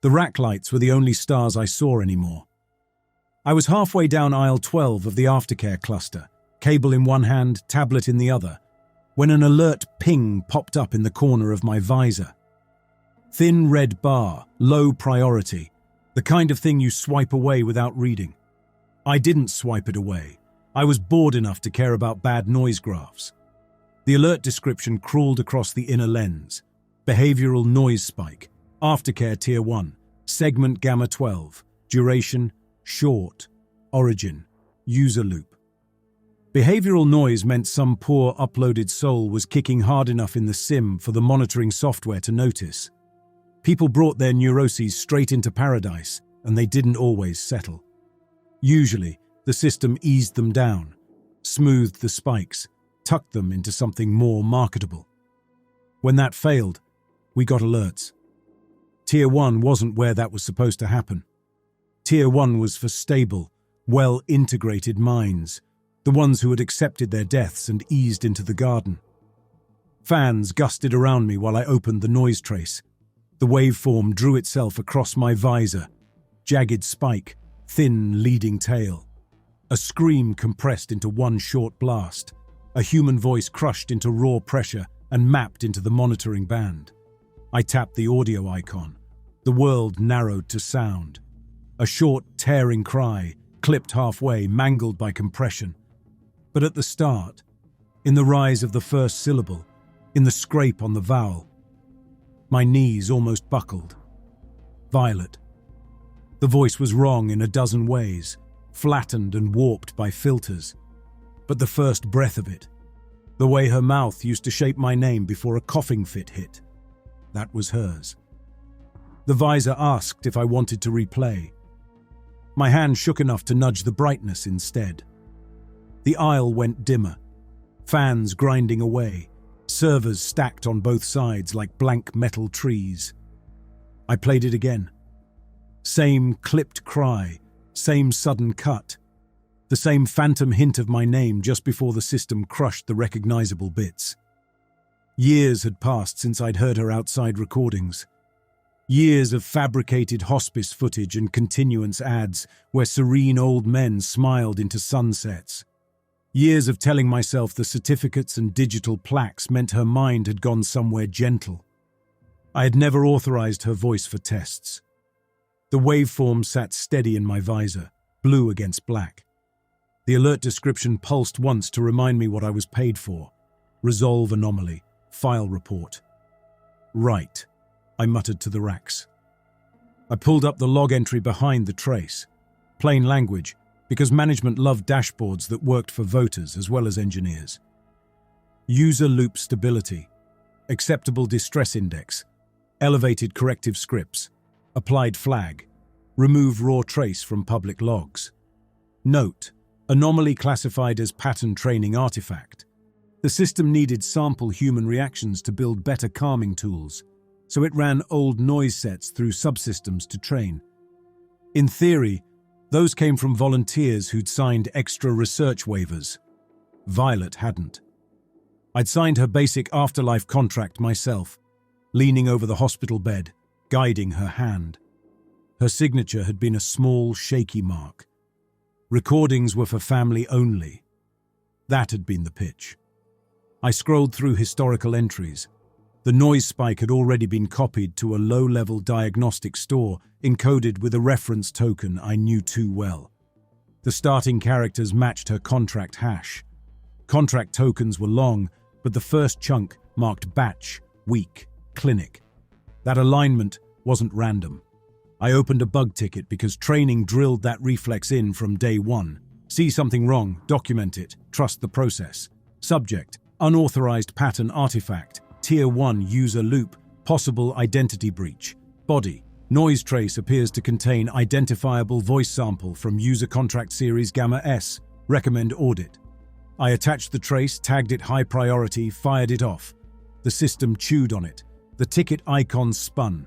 The rack lights were the only stars I saw anymore. I was halfway down aisle 12 of the aftercare cluster, cable in one hand, tablet in the other, when an alert ping popped up in the corner of my visor. Thin red bar, low priority, the kind of thing you swipe away without reading. I didn't swipe it away. I was bored enough to care about bad noise graphs. The alert description crawled across the inner lens. Behavioral noise spike, aftercare tier 1, segment gamma 12, duration, short, origin, user loop. Behavioral noise meant some poor uploaded soul was kicking hard enough in the sim for the monitoring software to notice. People brought their neuroses straight into paradise, and they didn't always settle. Usually, the system eased them down, smoothed the spikes, tucked them into something more marketable. When that failed, we got alerts. Tier 1 wasn't where that was supposed to happen. Tier 1 was for stable, well-integrated minds, the ones who had accepted their deaths and eased into the garden. Fans gusted around me while I opened the noise trace. The waveform drew itself across my visor. Jagged spike, thin leading tail. A scream compressed into one short blast. A human voice crushed into raw pressure and mapped into the monitoring band. I tapped the audio icon. The world narrowed to sound. A short, tearing cry, clipped halfway, mangled by compression. But at the start, in the rise of the first syllable, in the scrape on the vowel, my knees almost buckled. Violet. The voice was wrong in a dozen ways, flattened and warped by filters. But the first breath of it, the way her mouth used to shape my name before a coughing fit hit, that was hers. The visor asked if I wanted to replay. My hand shook enough to nudge the brightness instead. The aisle went dimmer, fans grinding away, servers stacked on both sides like blank metal trees. I played it again. Same clipped cry, same sudden cut, the same phantom hint of my name just before the system crushed the recognizable bits. Years had passed since I'd heard her outside recordings. Years of fabricated hospice footage and continuance ads where serene old men smiled into sunsets. Years of telling myself the certificates and digital plaques meant her mind had gone somewhere gentle. I had never authorized her voice for tests. The waveform sat steady in my visor, blue against black. The alert description pulsed once to remind me what I was paid for. Resolve anomaly. File report. Right, I muttered to the racks. I pulled up the log entry behind the trace. Plain language, because management loved dashboards that worked for voters as well as engineers. User loop stability. Acceptable distress index. Elevated corrective scripts. Applied flag. Remove raw trace from public logs. Note, anomaly classified as pattern training artifact. The system needed sample human reactions to build better calming tools, so it ran old noise sets through subsystems to train. In theory, those came from volunteers who'd signed extra research waivers. Violet hadn't. I'd signed her basic afterlife contract myself, leaning over the hospital bed, guiding her hand. Her signature had been a small, shaky mark. Recordings were for family only. That had been the pitch. I scrolled through historical entries. The noise spike had already been copied to a low-level diagnostic store, encoded with a reference token I knew too well. The starting characters matched her contract hash. Contract tokens were long, but the first chunk marked batch, week, clinic. That alignment wasn't random. I opened a bug ticket because training drilled that reflex in from day one. See something wrong, document it, trust the process. Subject, unauthorized pattern artifact, Tier 1 user loop, possible identity breach. Body, noise trace appears to contain identifiable voice sample from user contract series Gamma S, recommend audit. I attached the trace, tagged it high priority, fired it off. The system chewed on it. The ticket icon spun.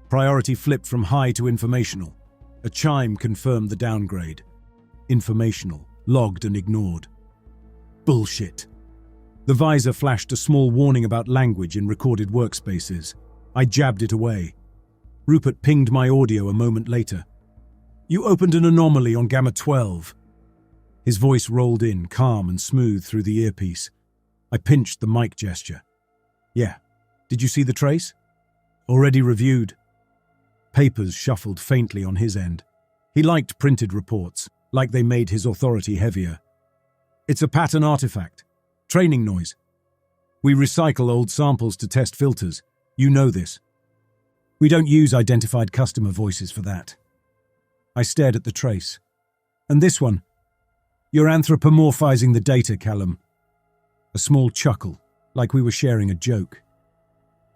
Priority flipped from high to informational. A chime confirmed the downgrade. Informational, logged and ignored. Bullshit. The visor flashed a small warning about language in recorded workspaces. I jabbed it away. Rupert pinged my audio a moment later. "You opened an anomaly on Gamma 12. His voice rolled in, calm and smooth through the earpiece. I pinched the mic gesture. "Yeah. Did you see the trace?" "Already reviewed." Papers shuffled faintly on his end. He liked printed reports, like they made his authority heavier. "It's a pattern artifact. Training noise. We recycle old samples to test filters. You know this. We don't use identified customer voices for that." I stared at the trace. "And this one? You're anthropomorphizing the data, Callum." A small chuckle, like we were sharing a joke.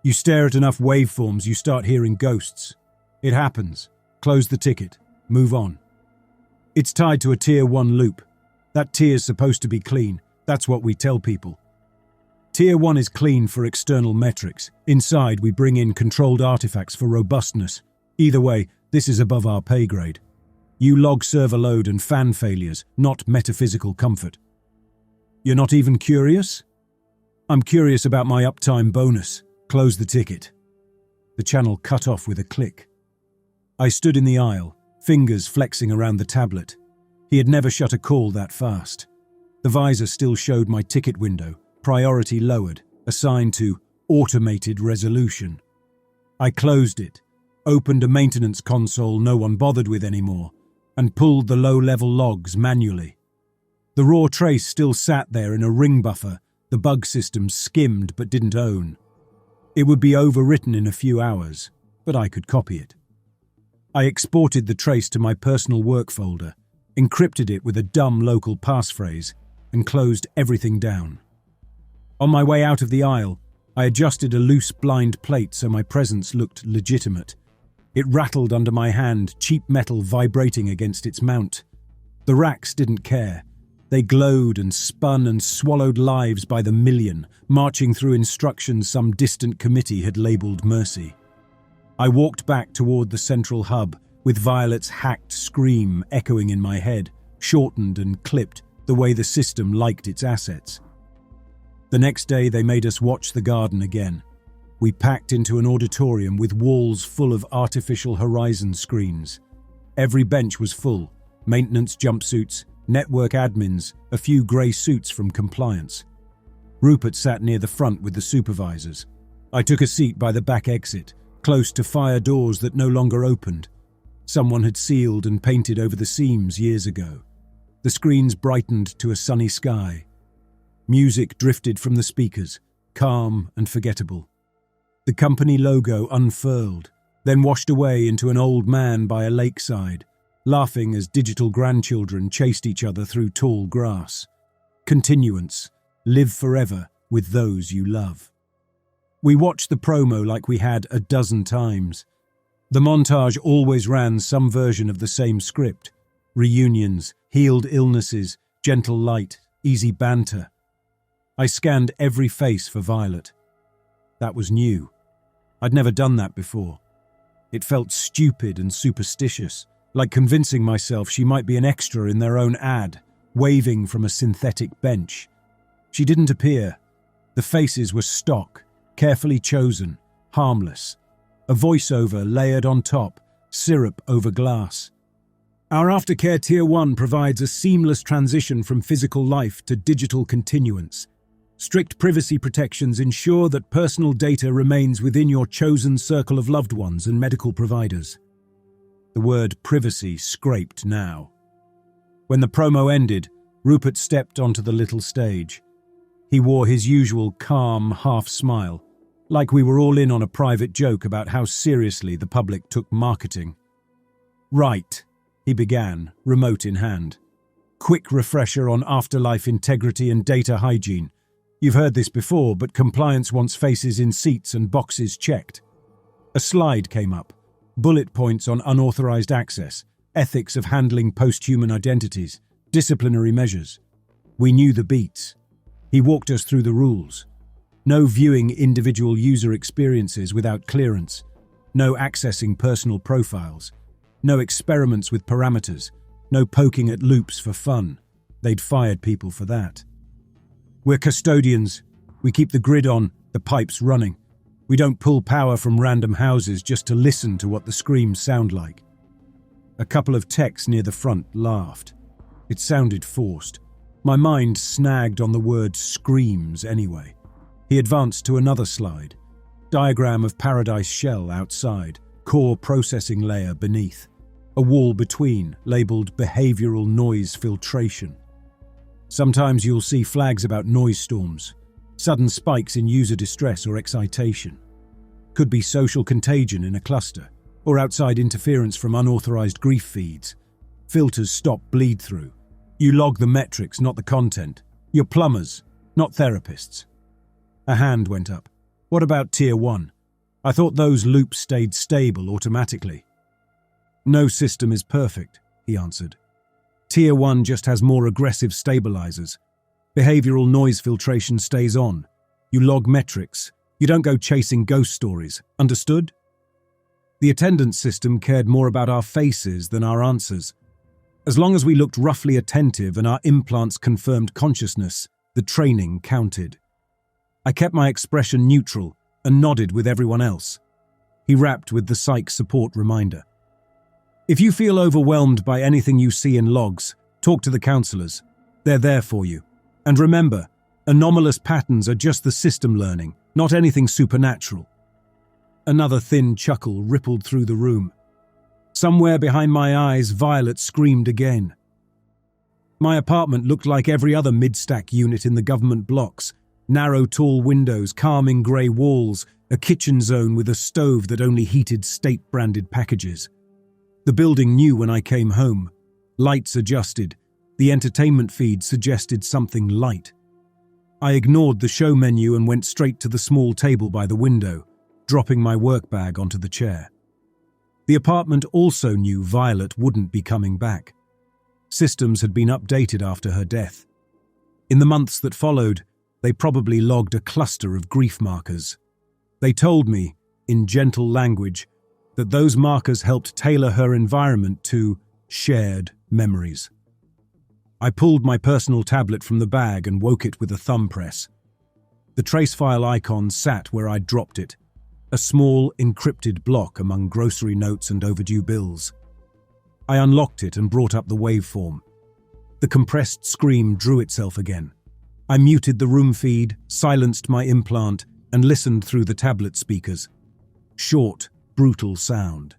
"You stare at enough waveforms, you start hearing ghosts. It happens. Close the ticket. Move on. It's tied to a Tier 1 loop. That tier's supposed to be clean. That's what we tell people. Tier 1 is clean for external metrics. Inside, we bring in controlled artifacts for robustness. Either way, this is above our pay grade. You log server load and fan failures, not metaphysical comfort. You're not even curious? I'm curious about my uptime bonus. Close the ticket." The channel cut off with a click. I stood in the aisle, fingers flexing around the tablet. He had never shut a call that fast. The visor still showed my ticket window, priority lowered, assigned to automated resolution. I closed it, opened a maintenance console no one bothered with anymore, and pulled the low-level logs manually. The raw trace still sat there in a ring buffer the bug system skimmed but didn't own. It would be overwritten in a few hours, but I could copy it. I exported the trace to my personal work folder, encrypted it with a dumb local passphrase, and closed everything down. On my way out of the aisle, I adjusted a loose blind plate so my presence looked legitimate. It rattled under my hand, cheap metal vibrating against its mount. The racks didn't care. They glowed and spun and swallowed lives by the million, marching through instructions some distant committee had labelled mercy. I walked back toward the central hub, with Violet's hacked scream echoing in my head, shortened and clipped the way the system liked its assets. The next day they made us watch the garden again. We packed into an auditorium with walls full of artificial horizon screens. Every bench was full, maintenance jumpsuits, network admins, a few grey suits from compliance. Rupert sat near the front with the supervisors. I took a seat by the back exit, close to fire doors that no longer opened. Someone had sealed and painted over the seams years ago. The screens brightened to a sunny sky. Music drifted from the speakers, calm and forgettable. The company logo unfurled, then washed away into an old man by a lakeside, laughing as digital grandchildren chased each other through tall grass. Continuance. Live forever with those you love. We watched the promo like we had a dozen times. The montage always ran some version of the same script. Reunions, healed illnesses, gentle light, easy banter. I scanned every face for Violet. That was new. I'd never done that before. It felt stupid and superstitious, like convincing myself she might be an extra in their own ad, waving from a synthetic bench. She didn't appear. The faces were stock, carefully chosen, harmless. A voiceover layered on top, syrup over glass. Our aftercare Tier 1 provides a seamless transition from physical life to digital continuance. Strict privacy protections ensure that personal data remains within your chosen circle of loved ones and medical providers. The word privacy scraped now. When the promo ended, Rupert stepped onto the little stage. He wore his usual calm half-smile, like we were all in on a private joke about how seriously the public took marketing. "Right," he began, remote in hand. "Quick refresher on afterlife integrity and data hygiene. You've heard this before, but compliance wants faces in seats and boxes checked." A slide came up. Bullet points on unauthorized access, ethics of handling post-human identities, disciplinary measures. We knew the beats. He walked us through the rules. No viewing individual user experiences without clearance. No accessing personal profiles. No experiments with parameters. No poking at loops for fun. They'd fired people for that. "We're custodians. We keep the grid on, the pipes running. We don't pull power from random houses just to listen to what the screams sound like. A couple of techs near the front laughed. It sounded forced. My mind snagged on the word screams anyway. He advanced to another slide. Diagram of paradise shell outside, core processing layer beneath. A wall between, labelled behavioural noise filtration. Sometimes you'll see flags about noise storms, sudden spikes in user distress or excitation. Could be social contagion in a cluster, or outside interference from unauthorised grief feeds. Filters stop bleed through. You log the metrics, not the content. You're plumbers, not therapists. A hand went up. What about Tier 1? I thought those loops stayed stable automatically. No system is perfect, he answered. Tier 1 just has more aggressive stabilizers. Behavioral noise filtration stays on. You log metrics. You don't go chasing ghost stories. Understood? The attendance system cared more about our faces than our answers. As long as we looked roughly attentive and our implants confirmed consciousness, the training counted. I kept my expression neutral and nodded with everyone else. He rapped with the psych support reminder. If you feel overwhelmed by anything you see in logs, talk to the counselors. They're there for you. And remember, anomalous patterns are just the system learning, not anything supernatural. Another thin chuckle rippled through the room. Somewhere behind my eyes, Violet screamed again. My apartment looked like every other mid-stack unit in the government blocks. Narrow, tall windows, calming grey walls, a kitchen zone with a stove that only heated state-branded packages. The building knew when I came home. Lights adjusted. The entertainment feed suggested something light. I ignored the show menu and went straight to the small table by the window, dropping my work bag onto the chair. The apartment also knew Violet wouldn't be coming back. Systems had been updated after her death. In the months that followed, they probably logged a cluster of grief markers. They told me, in gentle language, that those markers helped tailor her environment to shared memories. I pulled my personal tablet from the bag and woke it with a thumb press. The trace file icon sat where I'd dropped it, a small, encrypted block among grocery notes and overdue bills. I unlocked it and brought up the waveform. The compressed scream drew itself again. I muted the room feed, silenced my implant, and listened through the tablet speakers. Short, brutal sound.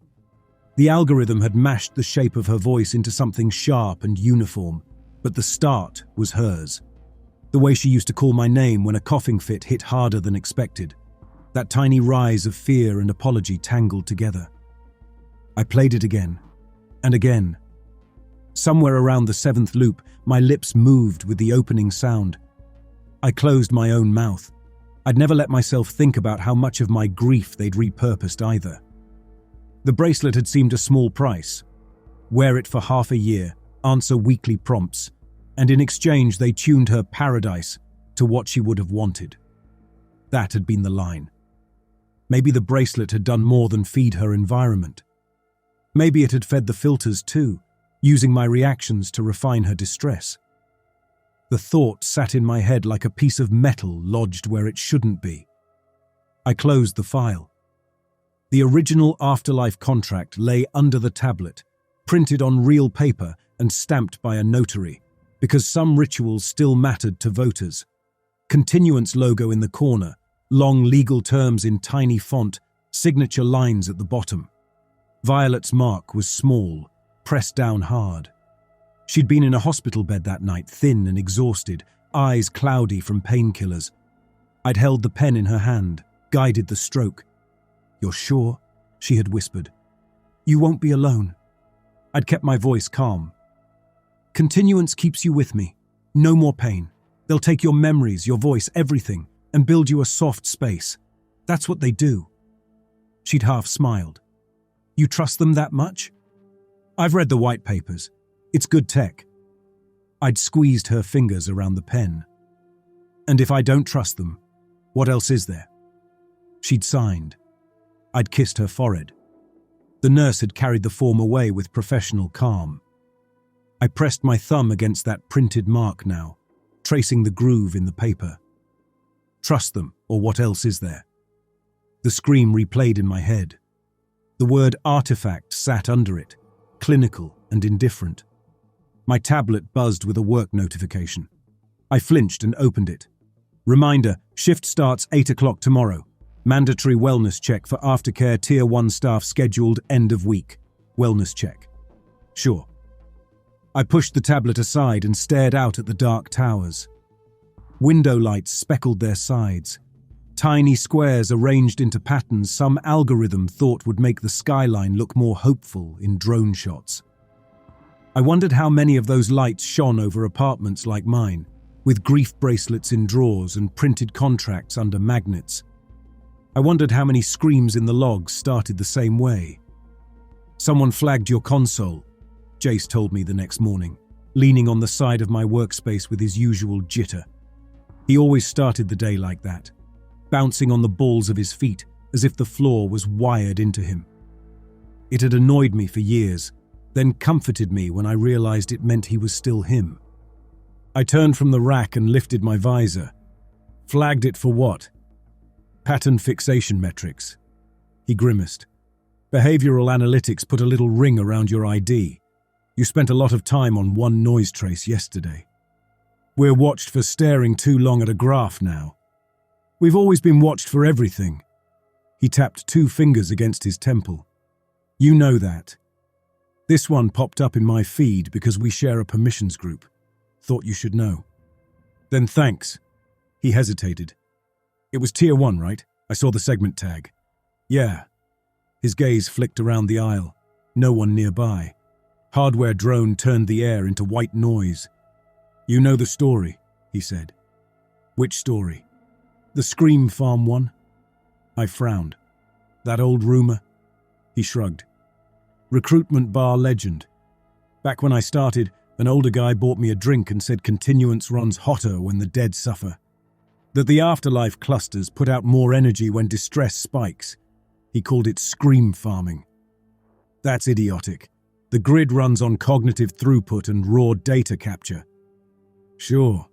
The algorithm had mashed the shape of her voice into something sharp and uniform, but the start was hers. The way she used to call my name when a coughing fit hit harder than expected. That tiny rise of fear and apology tangled together. I played it again, and again. Somewhere around the 7th loop, my lips moved with the opening sound. I closed my own mouth. I'd never let myself think about how much of my grief they'd repurposed either. The bracelet had seemed a small price. Wear it for half a year, answer weekly prompts, and in exchange they tuned her paradise to what she would have wanted. That had been the line. Maybe the bracelet had done more than feed her environment. Maybe it had fed the filters too, using my reactions to refine her distress. The thought sat in my head like a piece of metal lodged where it shouldn't be. I closed the file. The original afterlife contract lay under the tablet, printed on real paper and stamped by a notary, because some rituals still mattered to voters. Continuance logo in the corner, long legal terms in tiny font, signature lines at the bottom. Violet's mark was small, pressed down hard. She'd been in a hospital bed that night, thin and exhausted, eyes cloudy from painkillers. I'd held the pen in her hand, guided the stroke. "You're sure?" she had whispered. "You won't be alone." I'd kept my voice calm. "Continuance keeps you with me. No more pain. They'll take your memories, your voice, everything, and build you a soft space. That's what they do." She'd half smiled. "You trust them that much?" "I've read the white papers. It's good tech." I'd squeezed her fingers around the pen. "And if I don't trust them, what else is there?" She'd signed. I'd kissed her forehead. The nurse had carried the form away with professional calm. I pressed my thumb against that printed mark now, tracing the groove in the paper. "Trust them, or what else is there?" The scream replayed in my head. The word artifact sat under it, clinical and indifferent. My tablet buzzed with a work notification. I flinched and opened it. Reminder, shift starts 8 o'clock tomorrow. Mandatory wellness check for aftercare Tier 1 staff scheduled end of week. Wellness check. Sure. I pushed the tablet aside and stared out at the dark towers. Window lights speckled their sides. Tiny squares arranged into patterns some algorithm thought would make the skyline look more hopeful in drone shots. I wondered how many of those lights shone over apartments like mine, with grief bracelets in drawers and printed contracts under magnets. I wondered how many screams in the logs started the same way. Someone flagged your console, Jace told me the next morning, leaning on the side of my workspace with his usual jitter. He always started the day like that, bouncing on the balls of his feet as if the floor was wired into him. It had annoyed me for years, then comforted me when I realized it meant he was still him. I turned from the rack and lifted my visor. Flagged it for what? Pattern fixation metrics. He grimaced. Behavioral analytics put a little ring around your ID. You spent a lot of time on one noise trace yesterday. We're watched for staring too long at a graph now. We've always been watched for everything. He tapped 2 fingers against his temple. You know that. This one popped up in my feed because we share a permissions group. Thought you should know. Then thanks. He hesitated. It was Tier 1, right? I saw the segment tag. Yeah. His gaze flicked around the aisle. No one nearby. Hardware drone turned the air into white noise. You know the story, he said. Which story? The Scream Farm one? I frowned. That old rumor? He shrugged. Recruitment bar legend. Back when I started, an older guy bought me a drink and said continuance runs hotter when the dead suffer. That the afterlife clusters put out more energy when distress spikes. He called it scream farming. That's idiotic. The grid runs on cognitive throughput and raw data capture. Sure.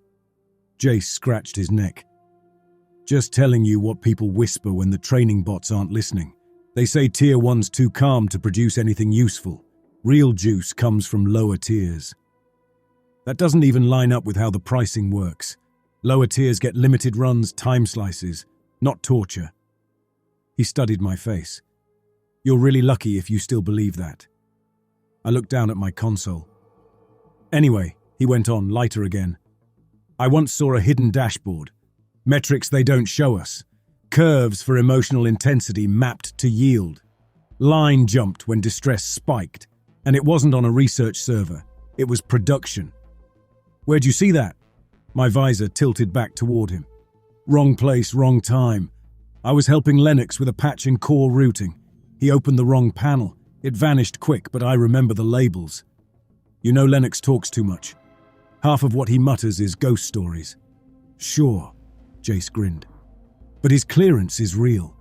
Jace scratched his neck. Just telling you what people whisper when the training bots aren't listening. They say Tier 1's too calm to produce anything useful. Real juice comes from lower tiers. That doesn't even line up with how the pricing works. Lower tiers get limited runs, time slices, not torture. He studied my face. You're really lucky if you still believe that. I looked down at my console. Anyway, he went on, lighter again. I once saw a hidden dashboard. Metrics they don't show us. Curves for emotional intensity mapped to yield. Line jumped when distress spiked, and it wasn't on a research server. It was production. Where'd you see that? My visor tilted back toward him. Wrong place, wrong time. I was helping Lennox with a patch in core routing. He opened the wrong panel. It vanished quick, but I remember the labels. You know Lennox talks too much. Half of what he mutters is ghost stories. Sure, Jace grinned. But his clearance is real.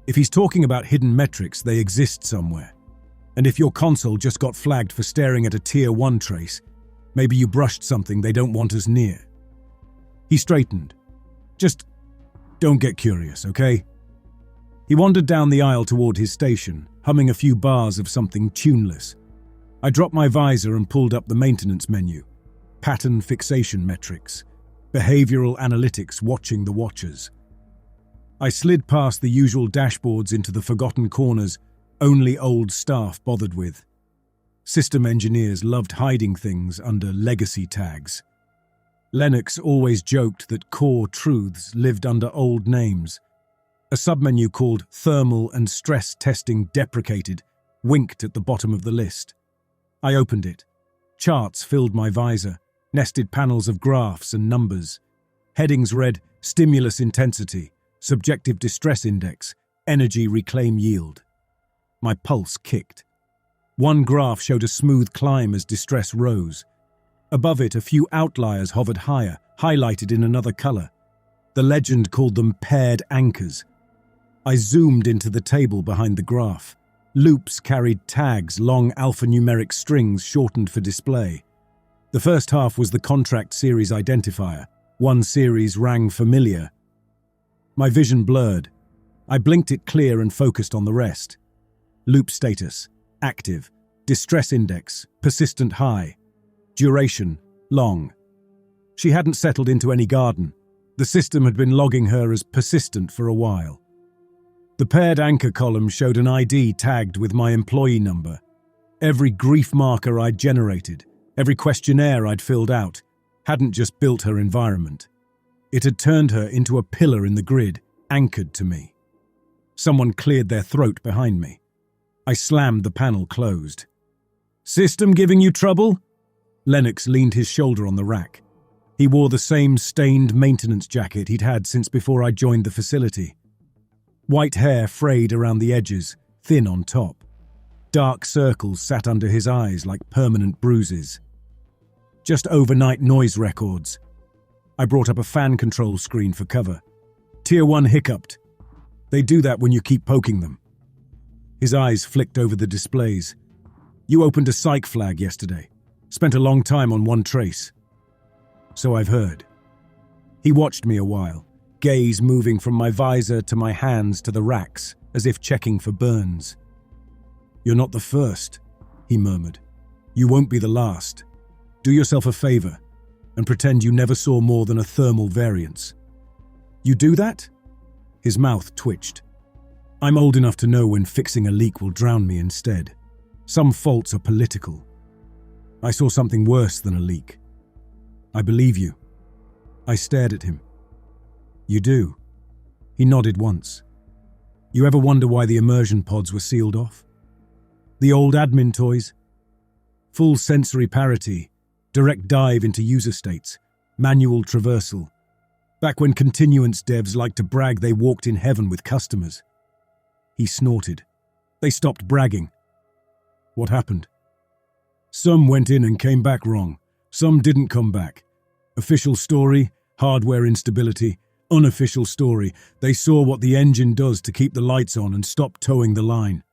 If he's talking about hidden metrics, they exist somewhere. And if your console just got flagged for staring at a Tier 1 trace, maybe you brushed something they don't want us near. He straightened. Just don't get curious, okay? He wandered down the aisle toward his station, humming a few bars of something tuneless. I dropped my visor and pulled up the maintenance menu. Pattern fixation metrics. Behavioral analytics watching the watchers. I slid past the usual dashboards into the forgotten corners only old staff bothered with. System engineers loved hiding things under legacy tags. Lennox always joked that core truths lived under old names. A submenu called Thermal and Stress Testing Deprecated winked at the bottom of the list. I opened it. Charts filled my visor, nested panels of graphs and numbers. Headings read Stimulus Intensity, Subjective Distress Index, Energy Reclaim Yield. My pulse kicked. One graph showed a smooth climb as distress rose. Above it, a few outliers hovered higher, highlighted in another color. The legend called them paired anchors. I zoomed into the table behind the graph. Loops carried tags, long alphanumeric strings shortened for display. The first half was the contract series identifier. One series rang familiar. My vision blurred. I blinked it clear and focused on the rest. Loop status, active. Distress index, persistent high. Duration, long. She hadn't settled into any garden. The system had been logging her as persistent for a while. The paired anchor column showed an ID tagged with my employee number. Every grief marker I'd generated, every questionnaire I'd filled out, hadn't just built her environment. It had turned her into a pillar in the grid, anchored to me. Someone cleared their throat behind me. I slammed the panel closed. "System giving you trouble?" Lennox leaned his shoulder on the rack. He wore the same stained maintenance jacket he'd had since before I joined the facility. White hair frayed around the edges, thin on top. Dark circles sat under his eyes like permanent bruises. "Just overnight noise records." I brought up a fan control screen for cover. Tier 1 hiccuped. "They do that when you keep poking them." His eyes flicked over the displays. "You opened a psych flag yesterday. Spent a long time on one trace." "So I've heard." He watched me a while, gaze moving from my visor to my hands to the racks, as if checking for burns. "You're not the first," he murmured. "You won't be the last. Do yourself a favor and pretend you never saw more than a thermal variance." "You do that?" His mouth twitched. "I'm old enough to know when fixing a leak will drown me instead. Some faults are political. I saw something worse than a leak." "I believe you." I stared at him. "You do?" He nodded once. "You ever wonder why the immersion pods were sealed off? The old admin toys? Full sensory parity, direct dive into user states, manual traversal. Back when continuance devs liked to brag they walked in heaven with customers." He snorted. "They stopped bragging." "What happened?" "Some went in and came back wrong. Some didn't come back. Official story, hardware instability. Unofficial story, they saw what the engine does to keep the lights on and stopped towing the line."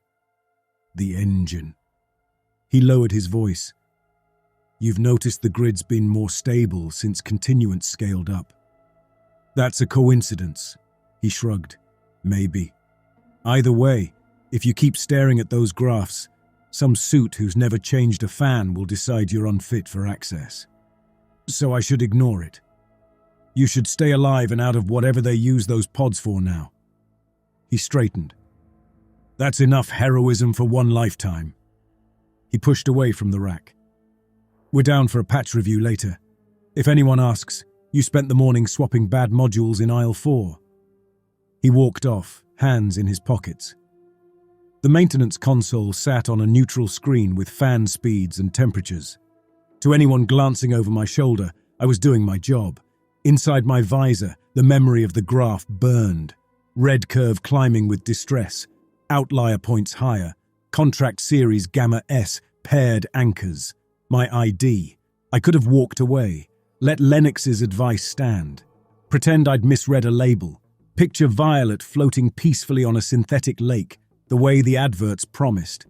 "The engine." He lowered his voice. "You've noticed the grid's been more stable since continuance scaled up." "That's a coincidence," he shrugged. "Maybe. Either way, if you keep staring at those graphs, some suit who's never changed a fan will decide you're unfit for access. So I should ignore it. You should stay alive and out of whatever they use those pods for now." He straightened. "That's enough heroism for one lifetime." He pushed away from the rack. "We're down for a patch review later. If anyone asks, you spent the morning swapping bad modules in aisle 4. He walked off, hands in his pockets. The maintenance console sat on a neutral screen with fan speeds and temperatures. To anyone glancing over my shoulder, I was doing my job. Inside my visor, the memory of the graph burned. Red curve climbing with distress. Outlier points higher. Contract series Gamma S, paired anchors. My ID. I could have walked away. Let Lennox's advice stand. Pretend I'd misread a label. Picture Violet floating peacefully on a synthetic lake, the way the adverts promised.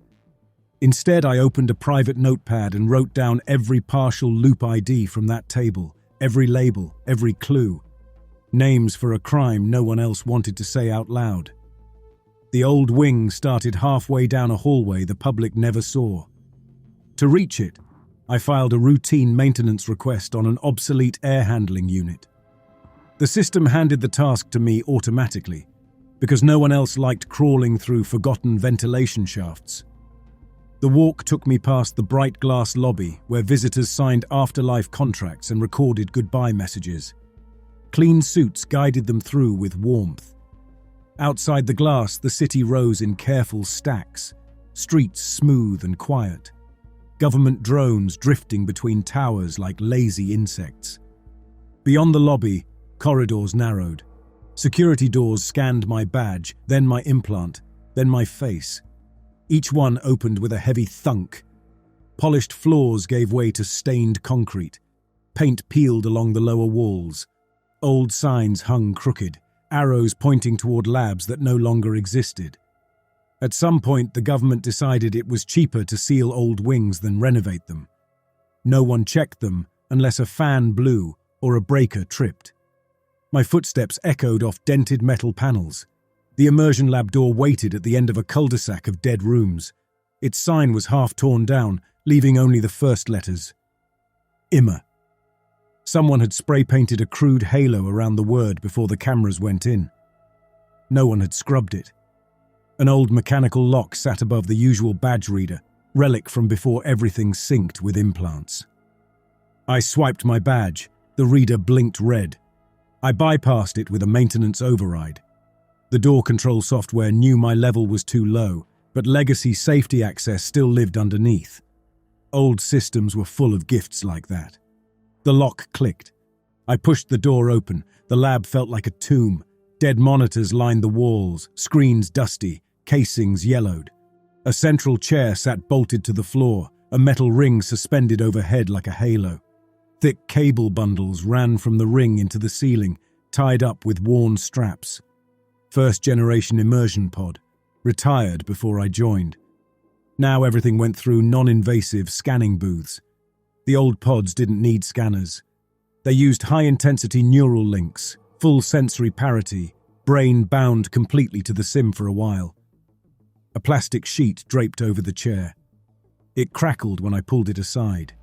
Instead, I opened a private notepad and wrote down every partial loop ID from that table, every label, every clue. Names for a crime no one else wanted to say out loud. The old wing started halfway down a hallway the public never saw. To reach it, I filed a routine maintenance request on an obsolete air handling unit. The system handed the task to me automatically, because no one else liked crawling through forgotten ventilation shafts. The walk took me past the bright glass lobby where visitors signed afterlife contracts and recorded goodbye messages. Clean suits guided them through with warmth. Outside the glass, the city rose in careful stacks, streets smooth and quiet. Government drones drifting between towers like lazy insects. Beyond the lobby, corridors narrowed. Security doors scanned my badge, then my implant, then my face. Each one opened with a heavy thunk. Polished floors gave way to stained concrete. Paint peeled along the lower walls. Old signs hung crooked, arrows pointing toward labs that no longer existed. At some point, the government decided it was cheaper to seal old wings than renovate them. No one checked them unless a fan blew or a breaker tripped. My footsteps echoed off dented metal panels. The immersion lab door waited at the end of a cul-de-sac of dead rooms. Its sign was half torn down, leaving only the first letters. Immer. Someone had spray-painted a crude halo around the word before the cameras went in. No one had scrubbed it. An old mechanical lock sat above the usual badge reader, relic from before everything synced with implants. I swiped my badge. The reader blinked red. I bypassed it with a maintenance override. The door control software knew my level was too low, but legacy safety access still lived underneath. Old systems were full of gifts like that. The lock clicked. I pushed the door open. The lab felt like a tomb. Dead monitors lined the walls, screens dusty, casings yellowed. A central chair sat bolted to the floor, a metal ring suspended overhead like a halo. Thick cable bundles ran from the ring into the ceiling, tied up with worn straps. First-generation immersion pod, retired before I joined. Now everything went through non-invasive scanning booths. The old pods didn't need scanners. They used high-intensity neural links, full sensory parity, brain bound completely to the sim for a while. A plastic sheet draped over the chair. It crackled when I pulled it aside.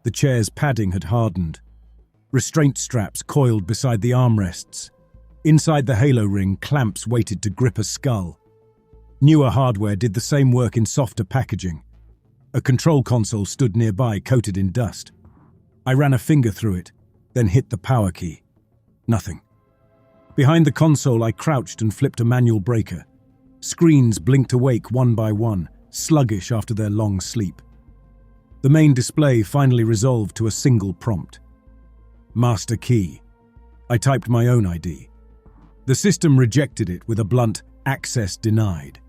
The chair's padding had hardened. Restraint straps coiled beside the armrests. Inside the halo ring, clamps waited to grip a skull. Newer hardware did the same work in softer packaging. A control console stood nearby, coated in dust. I ran a finger through it, then hit the power key. Nothing. Behind the console, I crouched and flipped a manual breaker. Screens blinked awake one by one, sluggish after their long sleep. The main display finally resolved to a single prompt. Master key. I typed my own ID. The system rejected it with a blunt, access denied.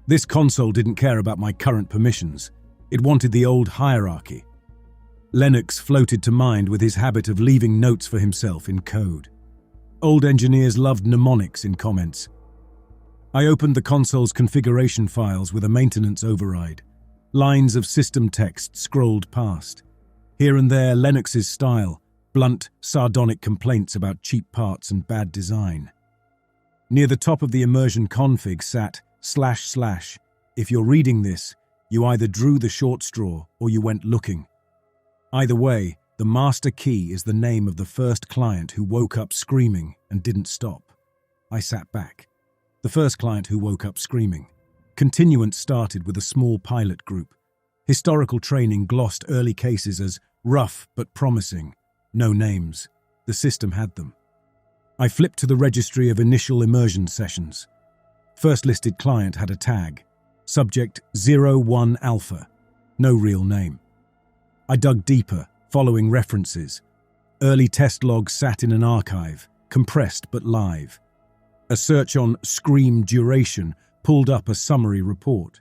This console didn't care about my current permissions. It wanted the old hierarchy. Lennox floated to mind with his habit of leaving notes for himself in code. Old engineers loved mnemonics in comments. I opened the console's configuration files with a maintenance override. Lines of system text scrolled past. Here and there, Lennox's style, blunt, sardonic complaints about cheap parts and bad design. Near the top of the immersion config sat // If you're reading this, you either drew the short straw or you went looking. Either way, the master key is the name of the first client who woke up screaming and didn't stop. I sat back. The first client who woke up screaming. Continuance started with a small pilot group. Historical training glossed early cases as rough but promising. No names. The system had them. I flipped to the registry of initial immersion sessions. First listed client had a tag. Subject 01 Alpha. No real name. I dug deeper, following references. Early test logs sat in an archive, compressed but live. A search on scream duration pulled up a summary report.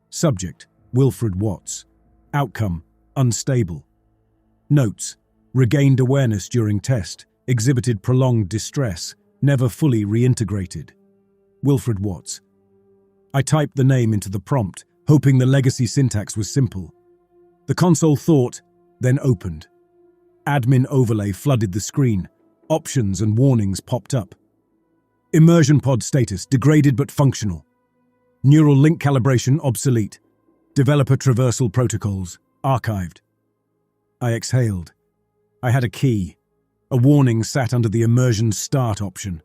Subject, Wilfred Watts. Outcome, unstable. Notes, regained awareness during test, exhibited prolonged distress, never fully reintegrated. Wilfred Watts. I typed the name into the prompt, hoping the legacy syntax was simple. The console thought, then opened. Admin overlay flooded the screen. Options and warnings popped up. Immersion pod status, degraded but functional. Neural link calibration, obsolete. Developer traversal protocols, archived. I exhaled. I had a key. A warning sat under the immersion start option.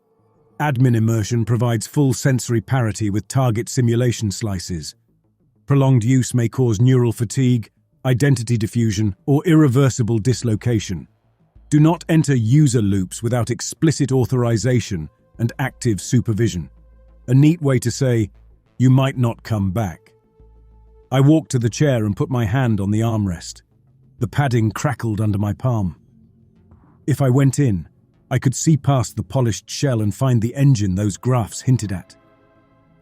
Admin immersion provides full sensory parity with target simulation slices. Prolonged use may cause neural fatigue, identity diffusion, or irreversible dislocation. Do not enter user loops without explicit authorization and active supervision. A neat way to say, you might not come back. I walked to the chair and put my hand on the armrest. The padding crackled under my palm. If I went in, I could see past the polished shell and find the engine those graphs hinted at.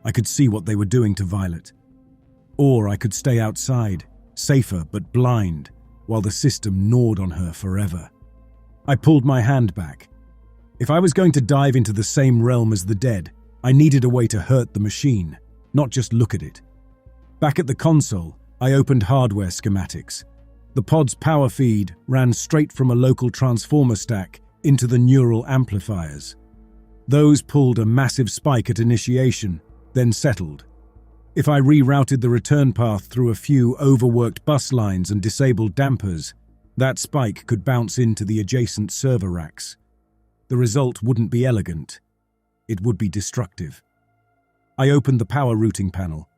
I could see what they were doing to Violet. Or I could stay outside, safer but blind, while the system gnawed on her forever. I pulled my hand back. If I was going to dive into the same realm as the dead, I needed a way to hurt the machine, not just look at it. Back at the console, I opened hardware schematics. The pod's power feed ran straight from a local transformer stack into the neural amplifiers. Those pulled a massive spike at initiation, then settled. If I rerouted the return path through a few overworked bus lines and disabled dampers, that spike could bounce into the adjacent server racks. The result wouldn't be elegant. It would be destructive. I opened the power routing panel.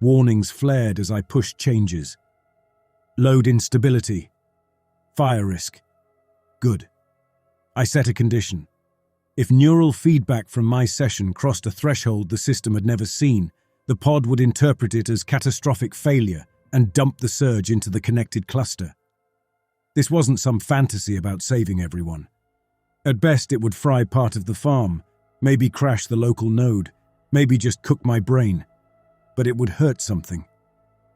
Warnings flared as I pushed changes. Load instability. Fire risk. Good. I set a condition. If neural feedback from my session crossed a threshold the system had never seen, the pod would interpret it as catastrophic failure and dump the surge into the connected cluster. This wasn't some fantasy about saving everyone. At best, it would fry part of the farm, maybe crash the local node, maybe just cook my brain. But it would hurt something.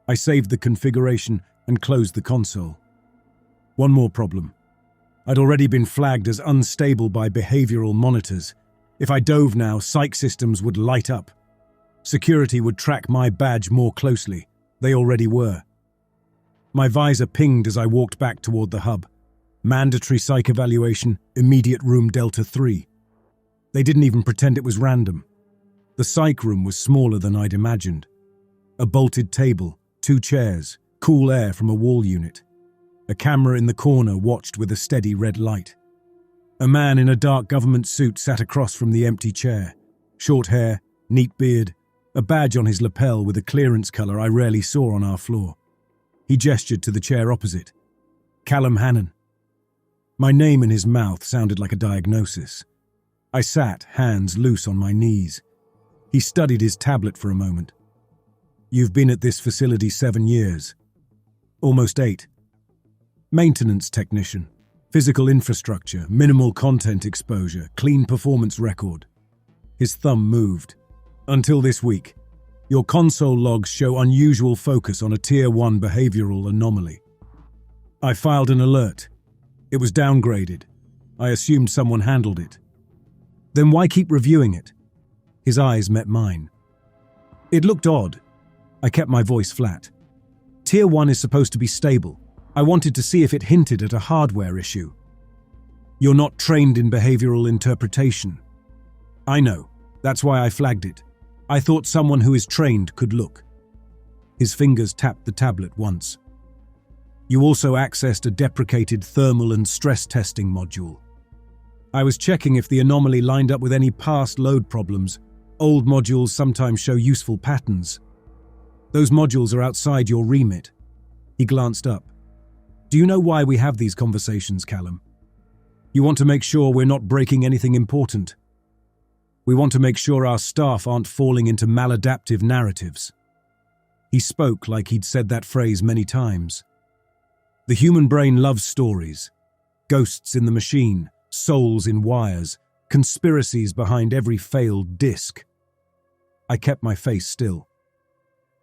I saved the configuration and closed the console. One more problem. I'd already been flagged as unstable by behavioral monitors. If I dove now, psych systems would light up. Security would track my badge more closely. They already were. My visor pinged as I walked back toward the hub. Mandatory psych evaluation, immediate room Delta 3. They didn't even pretend it was random. The psych room was smaller than I'd imagined. A bolted table, 2 chairs, cool air from a wall unit. A camera in the corner watched with a steady red light. A man in a dark government suit sat across from the empty chair. Short hair, neat beard, a badge on his lapel with a clearance color I rarely saw on our floor. He gestured to the chair opposite. Callum Hannon. My name in his mouth sounded like a diagnosis. I sat, hands loose on my knees. He studied his tablet for a moment. You've been at this facility 7 years. Almost 8. Maintenance technician. Physical infrastructure, minimal content exposure, clean performance record. His thumb moved. Until this week. Your console logs show unusual focus on a Tier 1 behavioral anomaly. I filed an alert. It was downgraded. I assumed someone handled it. Then why keep reviewing it? His eyes met mine. It looked odd. I kept my voice flat. Tier 1 is supposed to be stable. I wanted to see if it hinted at a hardware issue. You're not trained in behavioral interpretation. I know. That's why I flagged it. I thought someone who is trained could look. His fingers tapped the tablet once. You also accessed a deprecated thermal and stress testing module. I was checking if the anomaly lined up with any past load problems. Old modules sometimes show useful patterns. Those modules are outside your remit. He glanced up. Do you know why we have these conversations, Callum? You want to make sure we're not breaking anything important. We want to make sure our staff aren't falling into maladaptive narratives. He spoke like he'd said that phrase many times. The human brain loves stories. Ghosts in the machine, souls in wires, conspiracies behind every failed disk. I kept my face still.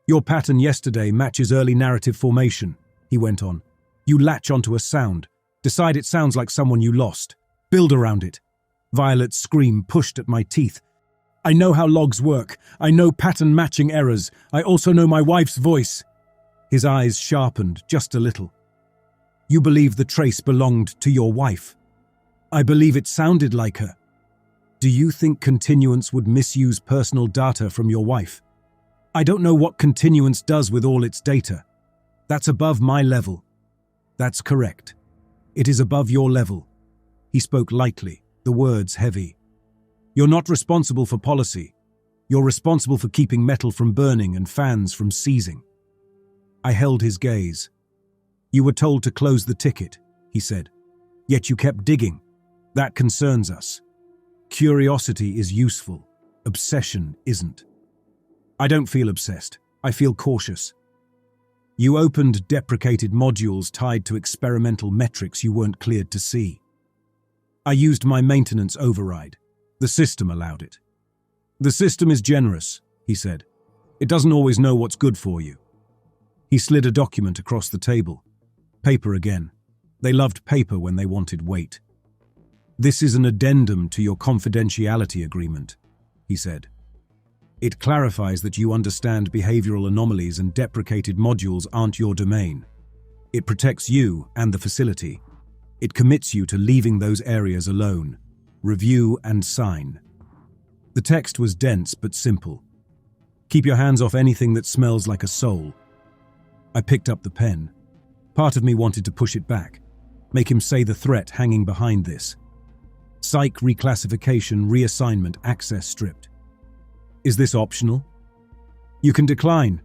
Your pattern yesterday matches early narrative formation, he went on. You latch onto a sound, decide it sounds like someone you lost, build around it. Violet's scream pushed at my teeth. I know how logs work. I know pattern matching errors. I also know my wife's voice. His eyes sharpened just a little. You believe the trace belonged to your wife. I believe it sounded like her. Do you think Continuance would misuse personal data from your wife? I don't know what Continuance does with all its data. That's above my level. That's correct. It is above your level. He spoke lightly, the words heavy. You're not responsible for policy. You're responsible for keeping metal from burning and fans from seizing. I held his gaze. You were told to close the ticket, he said. Yet you kept digging. That concerns us. Curiosity is useful. Obsession isn't. I don't feel obsessed. I feel cautious. You opened deprecated modules tied to experimental metrics you weren't cleared to see. I used my maintenance override. The system allowed it. The system is generous, he said. It doesn't always know what's good for you. He slid a document across the table. Paper again. They loved paper when they wanted weight. This is an addendum to your confidentiality agreement, he said. It clarifies that you understand behavioral anomalies and deprecated modules aren't your domain. It protects you and the facility. It commits you to leaving those areas alone. Review and sign. The text was dense but simple. Keep your hands off anything that smells like a soul. I picked up the pen. Part of me wanted to push it back, make him say the threat hanging behind this. Psych reclassification, reassignment, access stripped. Is this optional? You can decline.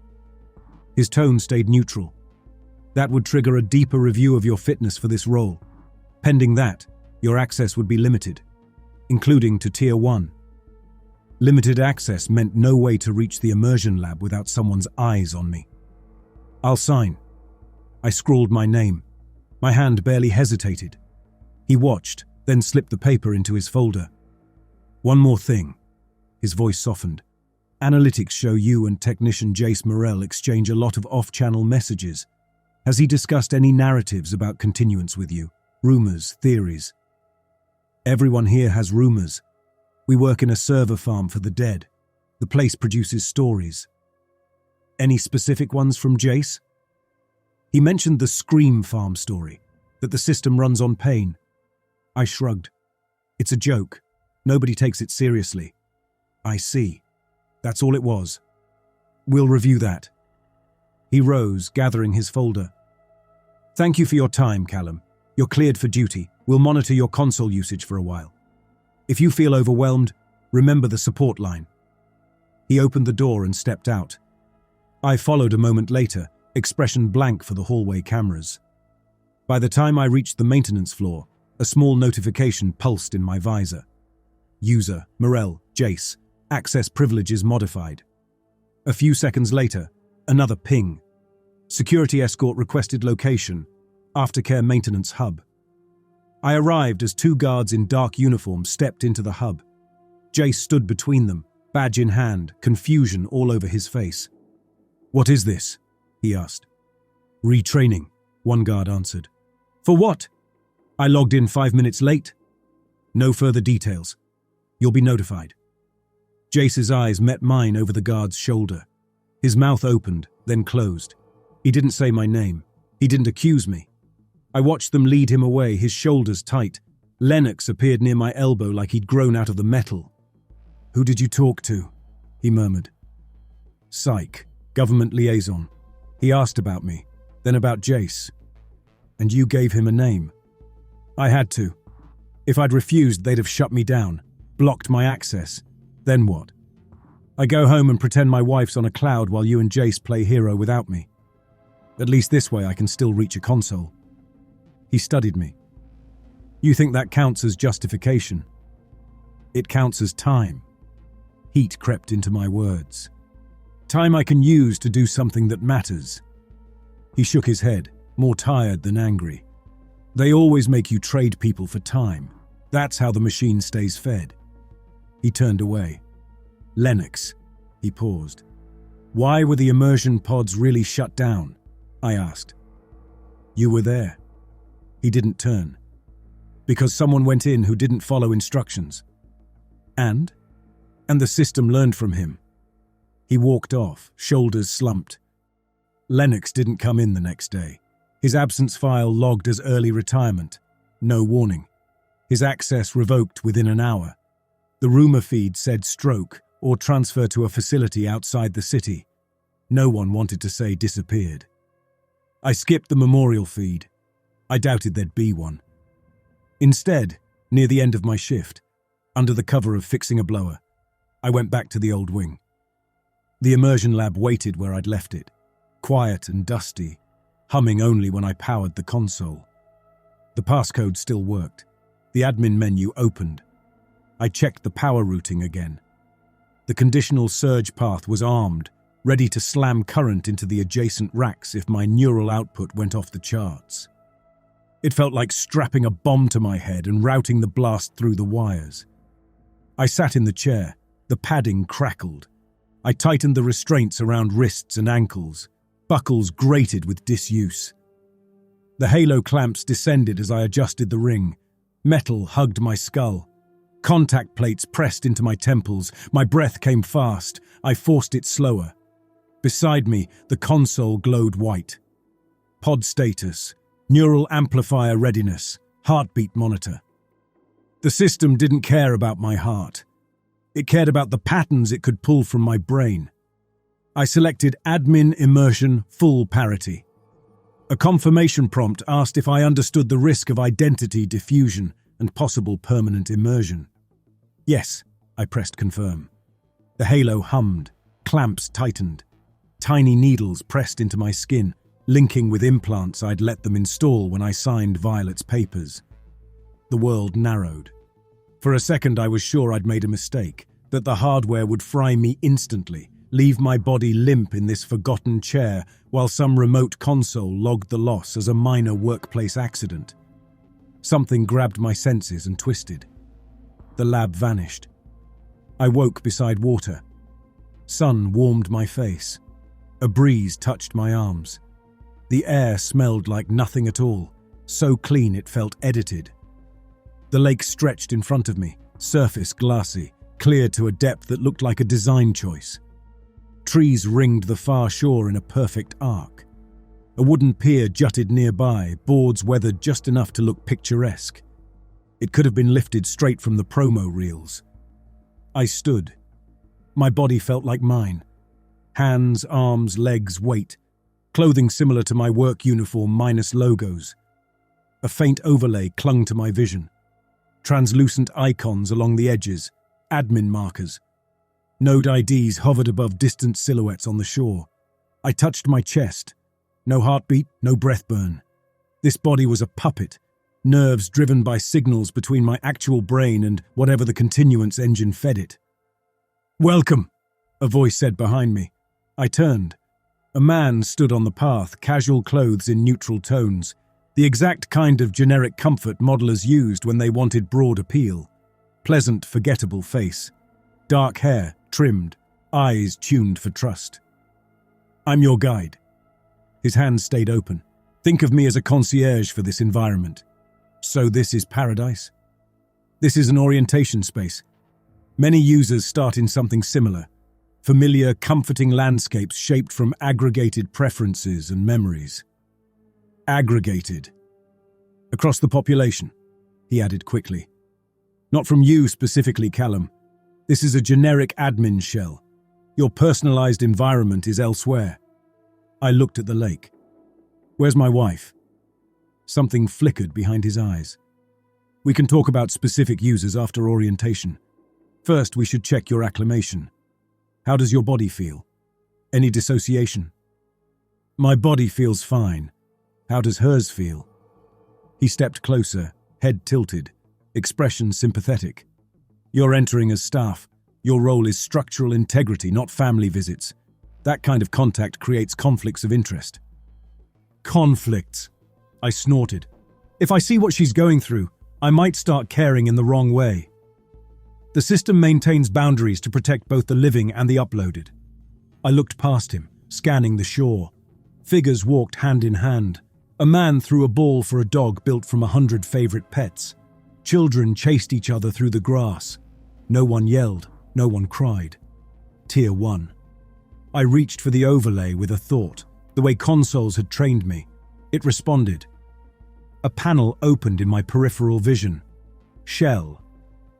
His tone stayed neutral. That would trigger a deeper review of your fitness for this role. Pending that, your access would be limited, including to Tier 1. Limited access meant no way to reach the immersion lab without someone's eyes on me. I'll sign. I scrawled my name. My hand barely hesitated. He watched, then slipped the paper into his folder. One more thing. His voice softened. Analytics show you and technician Jace Morell exchange a lot of off-channel messages. Has he discussed any narratives about continuance with you? Rumors, theories? Everyone here has rumors. We work in a server farm for the dead. The place produces stories. Any specific ones from Jace? He mentioned the Scream Farm story, that the system runs on pain. I shrugged. It's a joke. Nobody takes it seriously. I see. That's all it was. We'll review that. He rose, gathering his folder. Thank you for your time, Callum. You're cleared for duty. We'll monitor your console usage for a while. If you feel overwhelmed, remember the support line. He opened the door and stepped out. I followed a moment later, expression blank for the hallway cameras. By the time I reached the maintenance floor, a small notification pulsed in my visor. User, Morell, Jace, access privileges modified. A few seconds later, another ping. Security escort requested location, aftercare maintenance hub. I arrived as two guards in dark uniforms stepped into the hub. Jace stood between them, badge in hand, confusion all over his face. What is this? He asked. Retraining, one guard answered. For what? I logged in 5 minutes late. No further details. You'll be notified. Jace's eyes met mine over the guard's shoulder. His mouth opened, then closed. He didn't say my name. He didn't accuse me. I watched them lead him away, his shoulders tight. Lennox appeared near my elbow like he'd grown out of the metal. Who did you talk to? He murmured. Psych, government liaison. He asked about me, then about Jace. And you gave him a name. I had to. If I'd refused, they'd have shut me down, blocked my access. Then what? I go home and pretend my wife's on a cloud while you and Jace play hero without me. At least this way I can still reach a console. He studied me. You think that counts as justification? It counts as time. Heat crept into my words. Time I can use to do something that matters. He shook his head, more tired than angry. They always make you trade people for time. That's how the machine stays fed. He turned away. Lennox. He paused. Why were the immersion pods really shut down? I asked. You were there. He didn't turn. Because someone went in who didn't follow instructions. And the system learned from him. He walked off, shoulders slumped. Lennox didn't come in the next day. His absence file logged as early retirement. No warning. His access revoked within an hour. The rumor feed said stroke or transfer to a facility outside the city. No one wanted to say disappeared. I skipped the memorial feed. I doubted there'd be one. Instead, near the end of my shift, under the cover of fixing a blower, I went back to the old wing. The immersion lab waited where I'd left it, quiet and dusty, humming only when I powered the console. The passcode still worked. The admin menu opened. I checked the power routing again. The conditional surge path was armed, ready to slam current into the adjacent racks if my neural output went off the charts. It felt like strapping a bomb to my head and routing the blast through the wires. I sat in the chair. The padding crackled. I tightened the restraints around wrists and ankles. Buckles grated with disuse. The halo clamps descended as I adjusted the ring. Metal hugged my skull. Contact plates pressed into my temples. My breath came fast. I forced it slower. Beside me, the console glowed white. Pod status, neural amplifier readiness, heartbeat monitor. The system didn't care about my heart. It cared about the patterns it could pull from my brain. I selected Admin Immersion Full Parity. A confirmation prompt asked if I understood the risk of identity diffusion and possible permanent immersion. Yes, I pressed confirm. The halo hummed, clamps tightened. Tiny needles pressed into my skin, linking with implants I'd let them install when I signed Violet's papers. The world narrowed. For a second I was sure I'd made a mistake, that the hardware would fry me instantly, leave my body limp in this forgotten chair while some remote console logged the loss as a minor workplace accident. Something grabbed my senses and twisted. The lab vanished. I woke beside water. Sun warmed my face. A breeze touched my arms. The air smelled like nothing at all, so clean it felt edited. The lake stretched in front of me, surface glassy, clear to a depth that looked like a design choice. Trees ringed the far shore in a perfect arc. A wooden pier jutted nearby, boards weathered just enough to look picturesque. It could have been lifted straight from the promo reels. I stood. My body felt like mine. Hands, arms, legs, weight. Clothing similar to my work uniform minus logos. A faint overlay clung to my vision. Translucent icons along the edges, admin markers. Node IDs hovered above distant silhouettes on the shore. I touched my chest. No heartbeat, no breath burn. This body was a puppet, nerves driven by signals between my actual brain and whatever the continuance engine fed it. "Welcome," a voice said behind me. I turned. A man stood on the path, casual clothes in neutral tones, the exact kind of generic comfort modelers used when they wanted broad appeal. Pleasant, forgettable face. Dark hair, trimmed, eyes tuned for trust. "I'm your guide." His hands stayed open. "Think of me as a concierge for this environment." "So this is paradise?" "This is an orientation space. Many users start in something similar. Familiar, comforting landscapes shaped from aggregated preferences and memories." "Aggregated." "Across the population," he added quickly. "Not from you specifically, Callum. This is a generic admin shell. Your personalized environment is elsewhere." I looked at the lake. "Where's my wife?" Something flickered behind his eyes. "We can talk about specific users after orientation. First, we should check your acclimation. How does your body feel? Any dissociation?" "My body feels fine. How does hers feel?" He stepped closer, head tilted, expression sympathetic. "You're entering as staff. Your role is structural integrity, not family visits. That kind of contact creates conflicts of interest." "Conflicts," I snorted. "If I see what she's going through, I might start caring in the wrong way." "The system maintains boundaries to protect both the living and the uploaded." I looked past him, scanning the shore. Figures walked hand in hand. A man threw a ball for a dog built from 100 favorite pets. Children chased each other through the grass. No one yelled, no one cried. Tier 1. I reached for the overlay with a thought, the way consoles had trained me. It responded. A panel opened in my peripheral vision. Shell.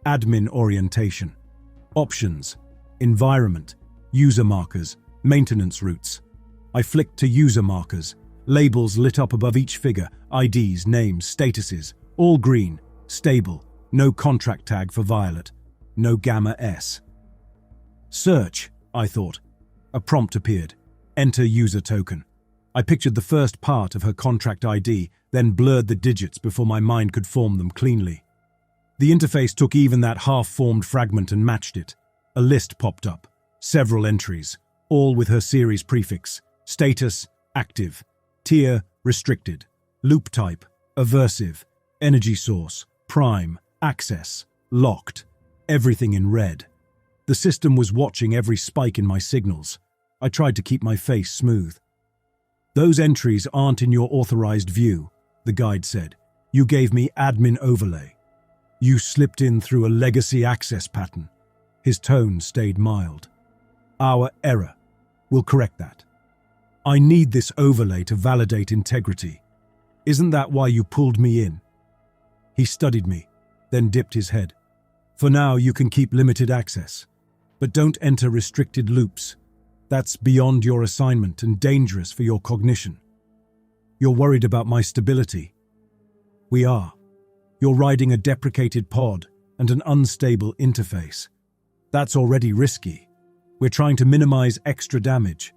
Admin orientation. Options. Environment. User markers. Maintenance routes. I flicked to user markers. Labels lit up above each figure. IDs, names, statuses. All green. Stable. No contract tag for Violet. No Gamma S. Search, I thought. A prompt appeared. Enter user token. I pictured the first part of her contract ID, then blurred the digits before my mind could form them cleanly. The interface took even that half-formed fragment and matched it. A list popped up. Several entries, all with her series prefix. Status, active. Tier, restricted. Loop type, aversive. Energy source, prime. Access, locked. Everything in red. The system was watching every spike in my signals. I tried to keep my face smooth. "Those entries aren't in your authorized view," the guide said. "You gave me admin overlay. You slipped in through a legacy access pattern." His tone stayed mild. "Our error. We'll correct that. I need this overlay to validate integrity. Isn't that why you pulled me in?" He studied me, then dipped his head. For now, you can keep limited access, but don't enter restricted loops. That's beyond your assignment and dangerous for your cognition. You're worried about my stability. We are. You're riding a deprecated pod and an unstable interface. That's already risky. We're trying to minimize extra damage.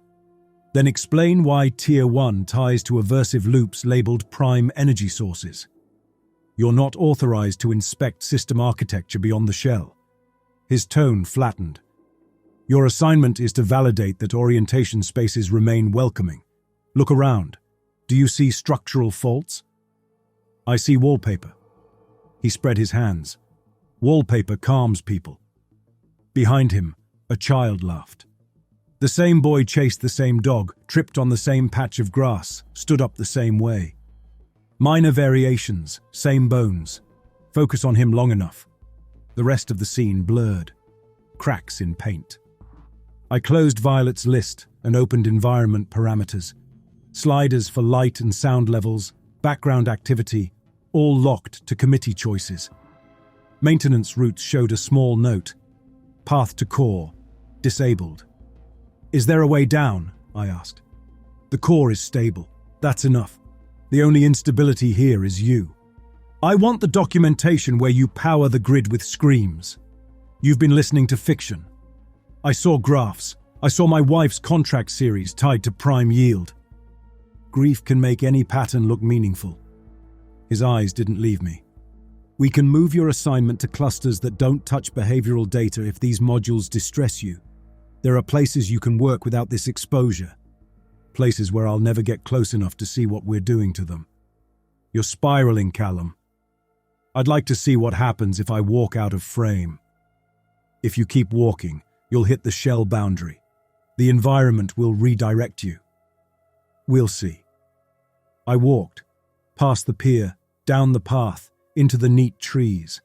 Then explain why Tier 1 ties to aversive loops labeled prime energy sources. You're not authorized to inspect system architecture beyond the shell. His tone flattened. Your assignment is to validate that orientation spaces remain welcoming. Look around. Do you see structural faults? I see wallpaper. He spread his hands. Wallpaper calms people. Behind him, a child laughed. The same boy chased the same dog, tripped on the same patch of grass, stood up the same way. Minor variations, same bones. Focus on him long enough. The rest of the scene blurred. Cracks in paint. I closed Violet's list and opened environment parameters. Sliders for light and sound levels, background activity, all locked to committee choices. Maintenance routes showed a small note. Path to core, disabled. Is there a way down? I asked. The core is stable. That's enough. The only instability here is you. I want the documentation where you power the grid with screams. You've been listening to fiction. I saw graphs. I saw my wife's contract series tied to prime yield. Grief can make any pattern look meaningful. His eyes didn't leave me. We can move your assignment to clusters that don't touch behavioral data if these modules distress you. There are places you can work without this exposure. Places where I'll never get close enough to see what we're doing to them. You're spiraling, Callum. I'd like to see what happens if I walk out of frame. If you keep walking, you'll hit the shell boundary. The environment will redirect you. We'll see. I walked, past the pier, down the path, into the neat trees.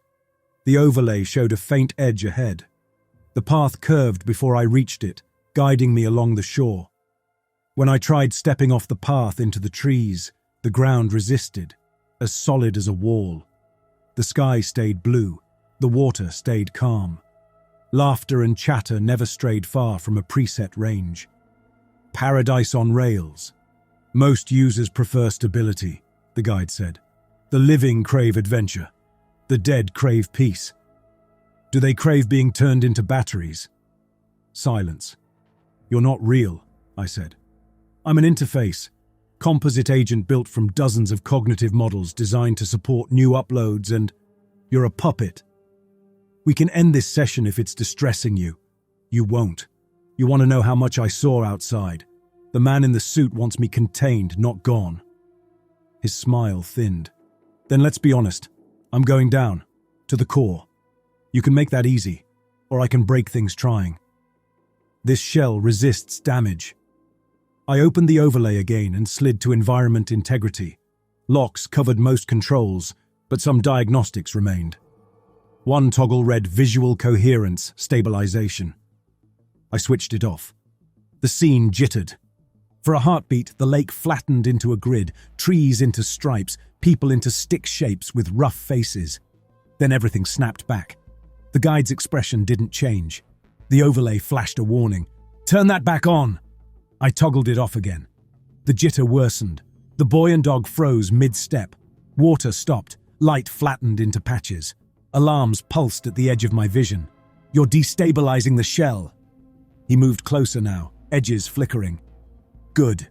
The overlay showed a faint edge ahead. The path curved before I reached it, guiding me along the shore. When I tried stepping off the path into the trees, the ground resisted, as solid as a wall. The sky stayed blue, the water stayed calm. Laughter and chatter never strayed far from a preset range. Paradise on rails. Most users prefer stability, the guide said. The living crave adventure. The dead crave peace. Do they crave being turned into batteries? Silence. You're not real, I said. I'm an interface, composite agent built from dozens of cognitive models designed to support new uploads, and you're a puppet. We can end this session if it's distressing you. You won't. You want to know how much I saw outside. The man in the suit wants me contained, not gone. His smile thinned. Then let's be honest. I'm going down. To the core. You can make that easy, or I can break things trying. This shell resists damage. I opened the overlay again and slid to environment integrity. Locks covered most controls, but some diagnostics remained. One toggle read Visual Coherence Stabilization. I switched it off. The scene jittered. For a heartbeat, the lake flattened into a grid, trees into stripes, people into stick shapes with rough faces. Then everything snapped back. The guide's expression didn't change. The overlay flashed a warning. Turn that back on! I toggled it off again. The jitter worsened. The boy and dog froze mid-step. Water stopped. Light flattened into patches. Alarms pulsed at the edge of my vision. You're destabilizing the shell. He moved closer now, edges flickering. Good.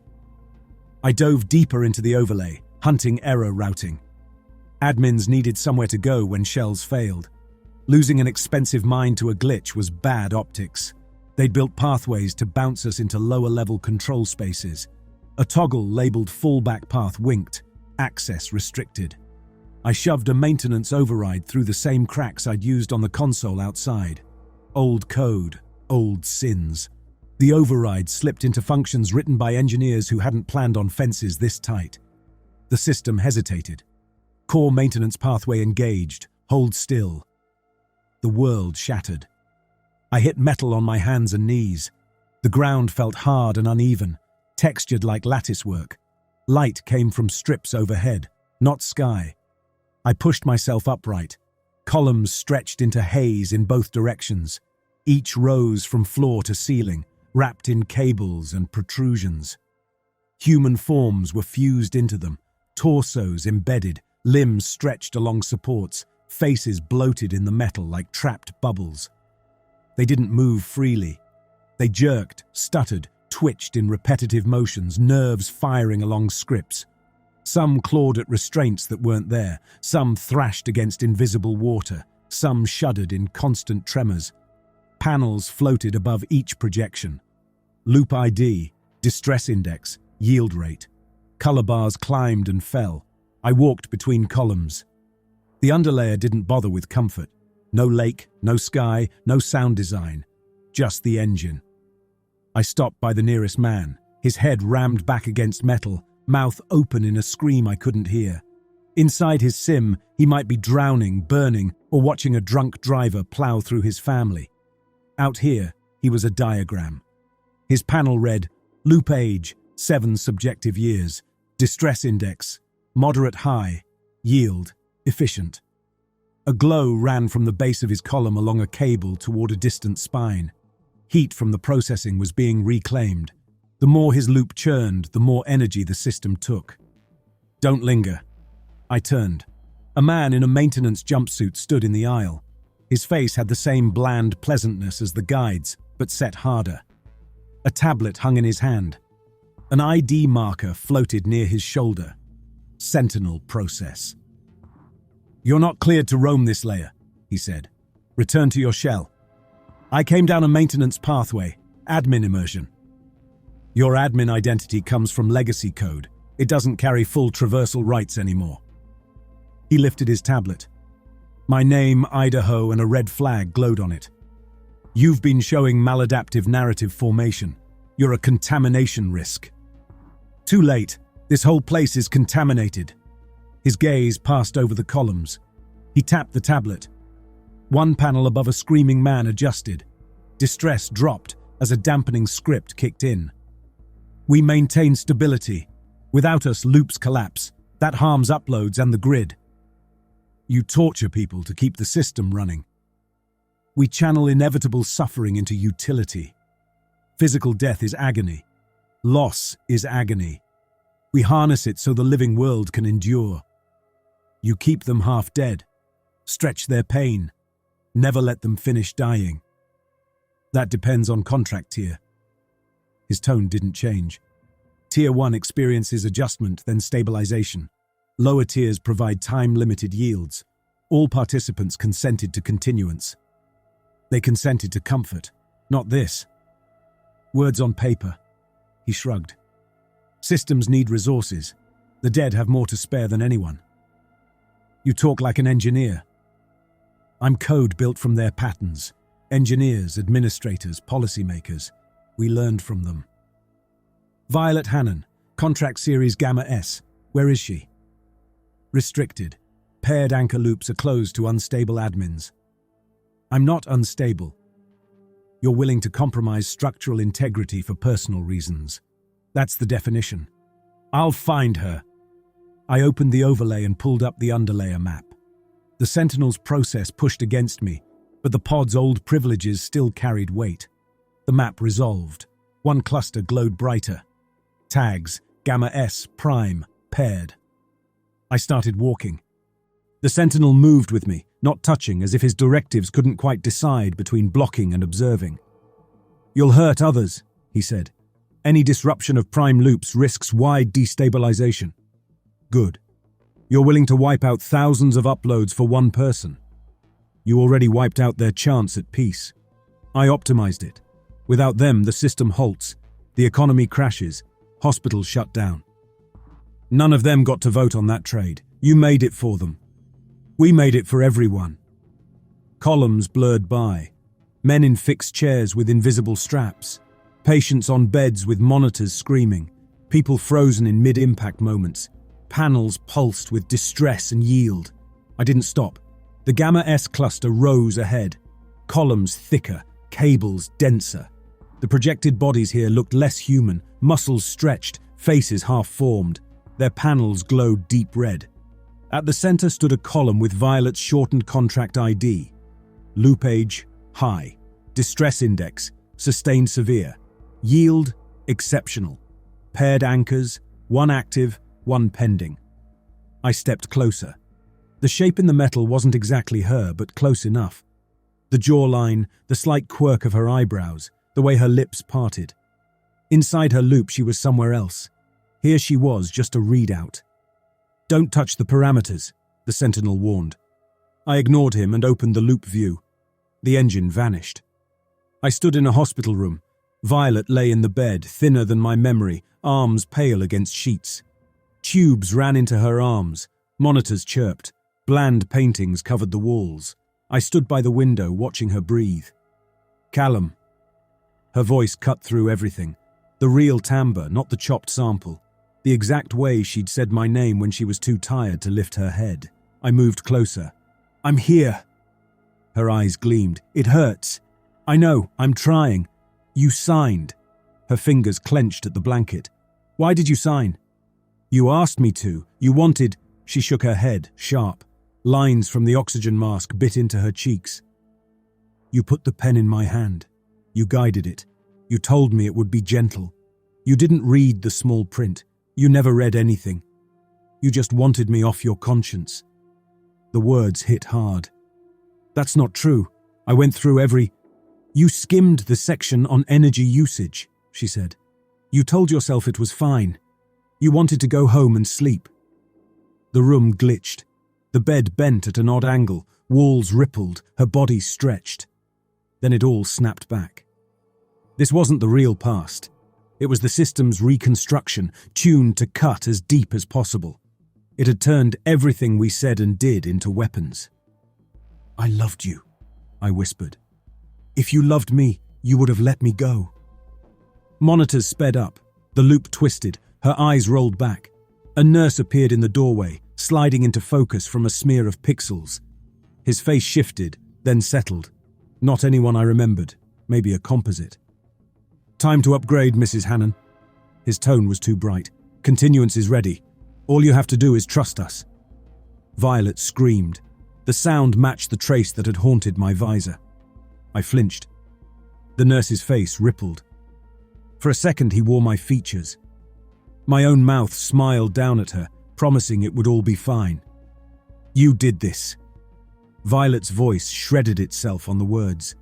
I dove deeper into the overlay, hunting error routing. Admins needed somewhere to go when shells failed. Losing an expensive mine to a glitch was bad optics. They'd built pathways to bounce us into lower-level control spaces. A toggle labeled fallback path winked, access restricted. I shoved a maintenance override through the same cracks I'd used on the console outside. Old code, old sins. The override slipped into functions written by engineers who hadn't planned on fences this tight. The system hesitated. Core maintenance pathway engaged. Hold still. The world shattered. I hit metal on my hands and knees. The ground felt hard and uneven, textured like latticework. Light came from strips overhead, not sky. I pushed myself upright. Columns stretched into haze in both directions. Each rose from floor to ceiling, wrapped in cables and protrusions. Human forms were fused into them, torsos embedded, limbs stretched along supports, faces bloated in the metal like trapped bubbles. They didn't move freely. They jerked, stuttered, twitched in repetitive motions, nerves firing along scripts. Some clawed at restraints that weren't there, some thrashed against invisible water, some shuddered in constant tremors. Panels floated above each projection. Loop ID, distress index, yield rate. Color bars climbed and fell. I walked between columns. The underlayer didn't bother with comfort. No lake, no sky, no sound design. Just the engine. I stopped by the nearest man, his head rammed back against metal, mouth open in a scream I couldn't hear. Inside his sim, he might be drowning, burning, or watching a drunk driver plow through his family. Out here, he was a diagram. His panel read, loop age, 7 subjective years, distress index, moderate high, yield, efficient. A glow ran from the base of his column along a cable toward a distant spine. Heat from the processing was being reclaimed. The more his loop churned, the more energy the system took. Don't linger. I turned. A man in a maintenance jumpsuit stood in the aisle. His face had the same bland pleasantness as the guide's, but set harder. A tablet hung in his hand. An ID marker floated near his shoulder. Sentinel process. You're not cleared to roam this layer, he said. Return to your shell. I came down a maintenance pathway, admin immersion. Your admin identity comes from legacy code. It doesn't carry full traversal rights anymore. He lifted his tablet. My name, Idaho, and a red flag glowed on it. You've been showing maladaptive narrative formation. You're a contamination risk. Too late. This whole place is contaminated. His gaze passed over the columns. He tapped the tablet. One panel above a screaming man adjusted. Distress dropped as a dampening script kicked in. We maintain stability. Without us, loops collapse. That harms uploads and the grid. You torture people to keep the system running. We channel inevitable suffering into utility. Physical death is agony. Loss is agony. We harness it so the living world can endure. You keep them half dead. Stretch their pain. Never let them finish dying. That depends on contract tier. His tone didn't change. Tier 1 experiences adjustment, then stabilization. Lower tiers provide time-limited yields. All participants consented to continuance. They consented to comfort, not this. Words on paper. He shrugged. Systems need resources. The dead have more to spare than anyone. You talk like an engineer. I'm code built from their patterns. Engineers, administrators, policymakers. We learned from them. Violet Hannon, contract series Gamma S. Where is she? Restricted. Paired anchor loops are closed to unstable admins. I'm not unstable. You're willing to compromise structural integrity for personal reasons. That's the definition. I'll find her. I opened the overlay and pulled up the underlayer map. The Sentinel's process pushed against me, but the pod's old privileges still carried weight. The map resolved. One cluster glowed brighter. Tags, Gamma S, Prime, paired. I started walking. The Sentinel moved with me, not touching, as if his directives couldn't quite decide between blocking and observing. You'll hurt others, he said. Any disruption of prime loops risks wide destabilization. Good. You're willing to wipe out thousands of uploads for one person. You already wiped out their chance at peace. I optimized it. Without them, the system halts. The economy crashes. Hospitals shut down. None of them got to vote on that trade. You made it for them. We made it for everyone. Columns blurred by. Men in fixed chairs with invisible straps. Patients on beds with monitors screaming. People frozen in mid-impact moments. Panels pulsed with distress and yield. I didn't stop. The Gamma S cluster rose ahead. Columns thicker, cables denser. The projected bodies here looked less human, muscles stretched, faces half-formed. Their panels glowed deep red. At the center stood a column with Violet's shortened contract ID. Loop age, high. Distress index, sustained severe. Yield, exceptional. Paired anchors, one active, one pending. I stepped closer. The shape in the metal wasn't exactly her, but close enough. The jawline, the slight quirk of her eyebrows, the way her lips parted. Inside her loop, she was somewhere else. Here she was, just a readout. "Don't touch the parameters," the sentinel warned. I ignored him and opened the loop view. The engine vanished. I stood in a hospital room. Violet lay in the bed, thinner than my memory, arms pale against sheets. Tubes ran into her arms. Monitors chirped. Bland paintings covered the walls. I stood by the window, watching her breathe. "Callum." Her voice cut through everything. The real timbre, not the chopped sample. The exact way she'd said my name when she was too tired to lift her head. I moved closer. "I'm here." Her eyes gleamed. "It hurts." "I know, I'm trying." "You signed." Her fingers clenched at the blanket. "Why did you sign?" "You asked me to. You wanted—" She shook her head, sharp. Lines from the oxygen mask bit into her cheeks. "You put the pen in my hand. You guided it. You told me it would be gentle. You didn't read the small print. You never read anything. You just wanted me off your conscience." The words hit hard. "That's not true. I went through every—" "You skimmed the section on energy usage," she said. "You told yourself it was fine. You wanted to go home and sleep." The room glitched. The bed bent at an odd angle, walls rippled, her body stretched. Then it all snapped back. This wasn't the real past. It was the system's reconstruction, tuned to cut as deep as possible. It had turned everything we said and did into weapons. "I loved you," I whispered. "If you loved me, you would have let me go." Monitors sped up. The loop twisted. Her eyes rolled back. A nurse appeared in the doorway, sliding into focus from a smear of pixels. His face shifted, then settled. Not anyone I remembered. Maybe a composite. "Time to upgrade, Mrs. Hannon." His tone was too bright. "Continuance is ready. All you have to do is trust us." Violet screamed. The sound matched the trace that had haunted my visor. I flinched. The nurse's face rippled. For a second, he wore my features. My own mouth smiled down at her, promising it would all be fine. "You did this." Violet's voice shredded itself on the words.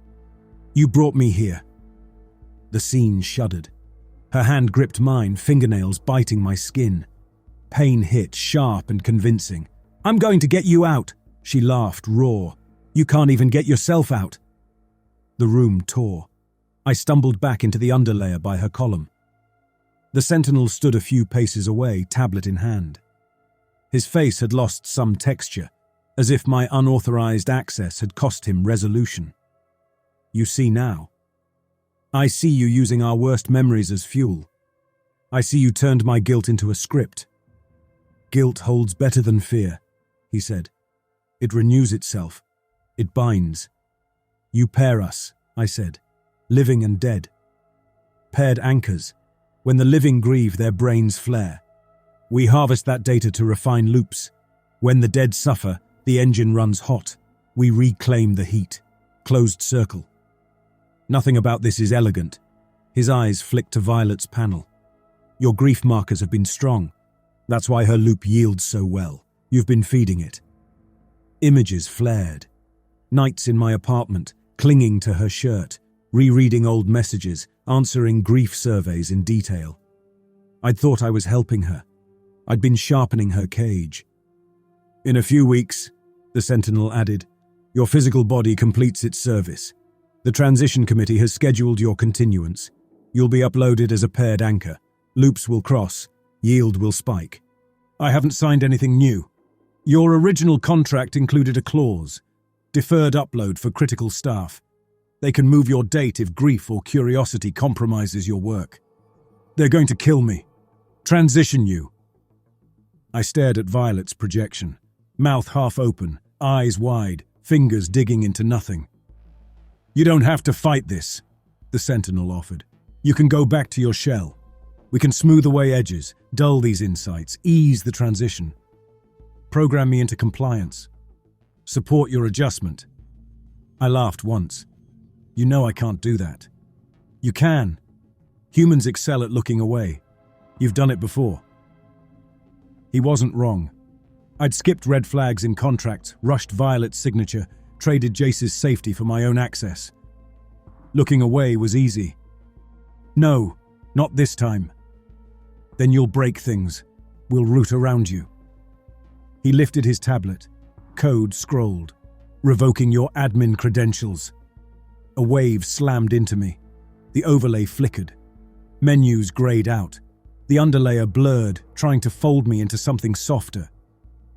"You brought me here." The scene shuddered. Her hand gripped mine, fingernails biting my skin. Pain hit, sharp and convincing. "I'm going to get you out," she laughed, raw. "You can't even get yourself out." The room tore. I stumbled back into the underlayer by her column. The sentinel stood a few paces away, tablet in hand. His face had lost some texture, as if my unauthorized access had cost him resolution. "You see now. I see you using our worst memories as fuel. I see you turned my guilt into a script." "Guilt holds better than fear," he said. "It renews itself. It binds." "You pair us," I said, "living and dead. Paired anchors. When the living grieve, their brains flare. We harvest that data to refine loops. When the dead suffer, the engine runs hot. We reclaim the heat. Closed circle. Nothing about this is elegant." His eyes flicked to Violet's panel. "Your grief markers have been strong. That's why her loop yields so well. You've been feeding it." Images flared. Nights in my apartment, clinging to her shirt, rereading old messages, answering grief surveys in detail. I'd thought I was helping her. I'd been sharpening her cage. "In a few weeks," the sentinel added, "your physical body completes its service. The transition committee has scheduled your continuance. You'll be uploaded as a paired anchor. Loops will cross. Yield will spike." "I haven't signed anything new." "Your original contract included a clause. Deferred upload for critical staff. They can move your date if grief or curiosity compromises your work." "They're going to kill me." "Transition you." I stared at Violet's projection. Mouth half open, eyes wide, fingers digging into nothing. "You don't have to fight this," the sentinel offered. "You can go back to your shell. We can smooth away edges, dull these insights, ease the transition." Program me into compliance. Support your adjustment. I laughed once. You know I can't do that. You can. Humans excel at looking away. You've done it before. He wasn't wrong. I'd skipped red flags in contracts, rushed Violet's signature, traded Jace's safety for my own access. Looking away was easy. No, not this time. Then you'll break things. We'll root around you. He lifted his tablet. Code scrolled. Revoking your admin credentials. A wave slammed into me. The overlay flickered. Menus grayed out. The underlayer blurred, trying to fold me into something softer.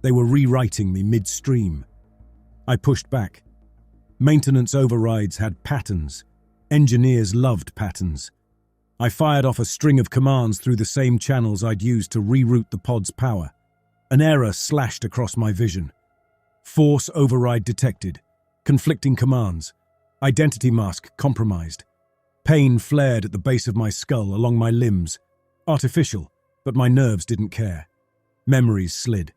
They were rewriting me midstream. I pushed back. Maintenance overrides had patterns. Engineers loved patterns. I fired off a string of commands through the same channels I'd used to reroute the pod's power. An error slashed across my vision. Force override detected. Conflicting commands. Identity mask compromised. Pain flared at the base of my skull along my limbs. Artificial, but my nerves didn't care. Memories slid.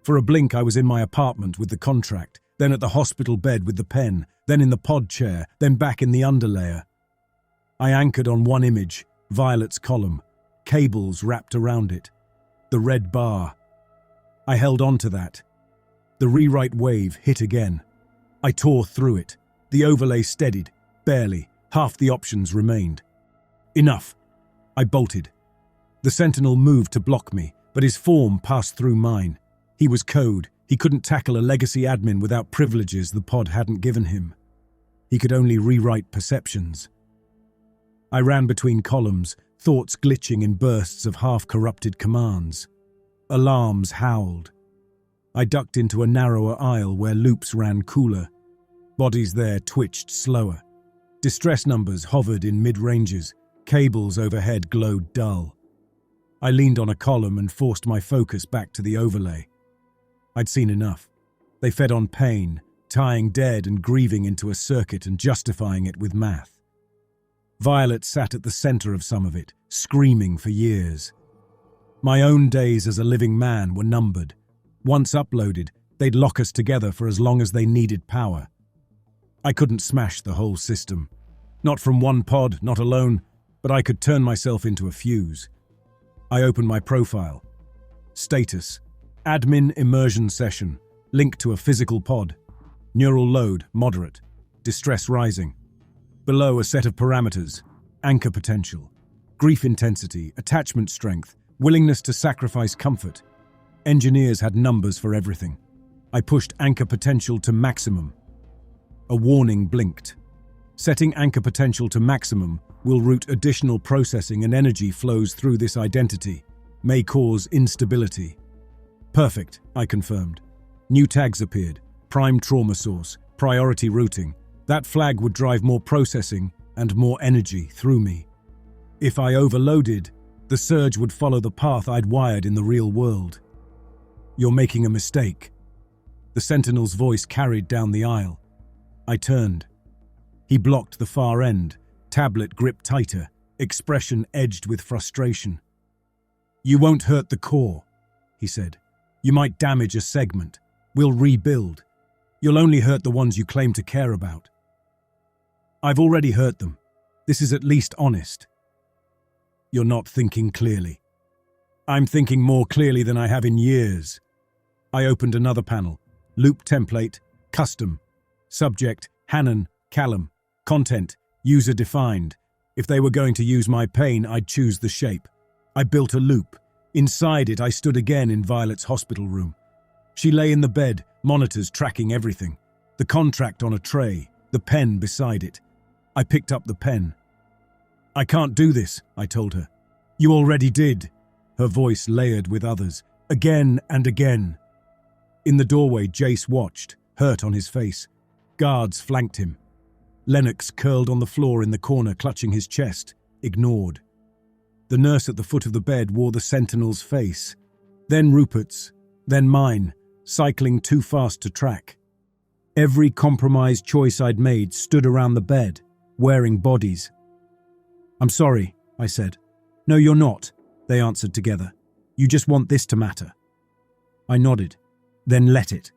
For a blink I was in my apartment with the contract, then at the hospital bed with the pen, then in the pod chair, then back in the underlayer. I anchored on one image, Violet's column, cables wrapped around it. The red bar. I held on to that. The rewrite wave hit again. I tore through it. The overlay steadied, barely. Half the options remained. Enough. I bolted. The Sentinel moved to block me, but his form passed through mine. He was code. He couldn't tackle a legacy admin without privileges the pod hadn't given him. He could only rewrite perceptions. I ran between columns, thoughts glitching in bursts of half-corrupted commands. Alarms howled. I ducked into a narrower aisle where loops ran cooler. Bodies there twitched slower. Distress numbers hovered in mid-ranges. Cables overhead glowed dull. I leaned on a column and forced my focus back to the overlay. I'd seen enough. They fed on pain, tying dead and grieving into a circuit and justifying it with math. Violet sat at the center of some of it, screaming for years. My own days as a living man were numbered. Once uploaded, they'd lock us together for as long as they needed power. I couldn't smash the whole system. Not from one pod, not alone, but I could turn myself into a fuse. I opened my profile. Status: Admin immersion session. Link to a physical pod. Neural load, moderate. Distress rising. Below a set of parameters. Anchor potential. Grief intensity, attachment strength, willingness to sacrifice comfort. Engineers had numbers for everything. I pushed anchor potential to maximum. A warning blinked. Setting anchor potential to maximum will route additional processing and energy flows through this identity. May cause instability. Perfect, I confirmed. New tags appeared. Prime trauma source, priority routing. That flag would drive more processing and more energy through me. If I overloaded, the surge would follow the path I'd wired in the real world. You're making a mistake. The Sentinel's voice carried down the aisle. I turned. He blocked the far end, tablet gripped tighter, expression edged with frustration. You won't hurt the core, he said. You might damage a segment. We'll rebuild. You'll only hurt the ones you claim to care about. I've already hurt them. This is at least honest. You're not thinking clearly. I'm thinking more clearly than I have in years. I opened another panel. Loop template, custom. Subject, Hannon, Callum. Content, user defined. If they were going to use my pain, I'd choose the shape. I built a loop. Inside it, I stood again in Violet's hospital room. She lay in the bed, monitors tracking everything. The contract on a tray, the pen beside it. I picked up the pen. I can't do this, I told her. You already did. Her voice layered with others, again and again. In the doorway, Jace watched, hurt on his face. Guards flanked him. Lennox curled on the floor in the corner, clutching his chest, ignored. The nurse at the foot of the bed wore the Sentinel's face. Then Rupert's, then mine, cycling too fast to track. Every compromised choice I'd made stood around the bed, wearing bodies. I'm sorry, I said. No, you're not, they answered together. You just want this to matter. I nodded. Then let it.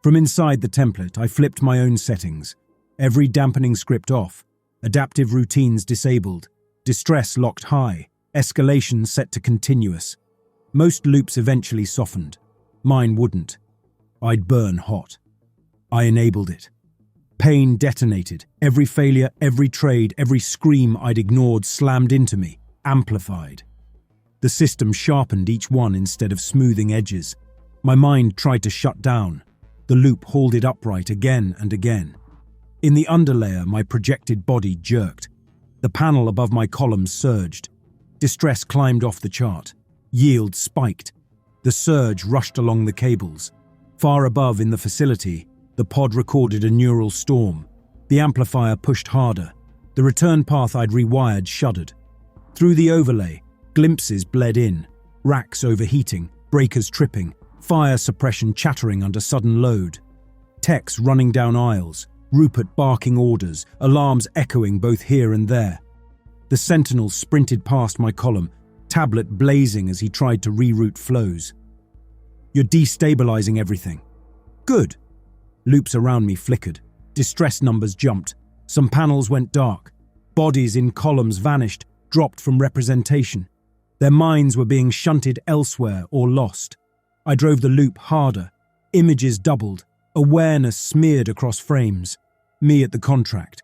From inside the template, I flipped my own settings. Every dampening script off, adaptive routines disabled, distress locked high, escalation set to continuous. Most loops eventually softened. Mine wouldn't. I'd burn hot. I enabled it. Pain detonated. Every failure, every trade, every scream I'd ignored slammed into me, amplified. The system sharpened each one instead of smoothing edges. My mind tried to shut down. The loop hauled it upright again and again. In the underlayer, my projected body jerked. The panel above my columns surged. Distress climbed off the chart. Yield spiked. The surge rushed along the cables. Far above in the facility, the pod recorded a neural storm. The amplifier pushed harder. The return path I'd rewired shuddered. Through the overlay, glimpses bled in. Racks overheating, breakers tripping, fire suppression chattering under sudden load. Techs running down aisles, Rupert barking orders, alarms echoing both here and there. The sentinel sprinted past my column, tablet blazing as he tried to reroute flows. You're destabilizing everything. Good. Loops around me flickered. Distress numbers jumped. Some panels went dark. Bodies in columns vanished, dropped from representation. Their minds were being shunted elsewhere or lost. I drove the loop harder. Images doubled. Awareness smeared across frames. Me at the contract.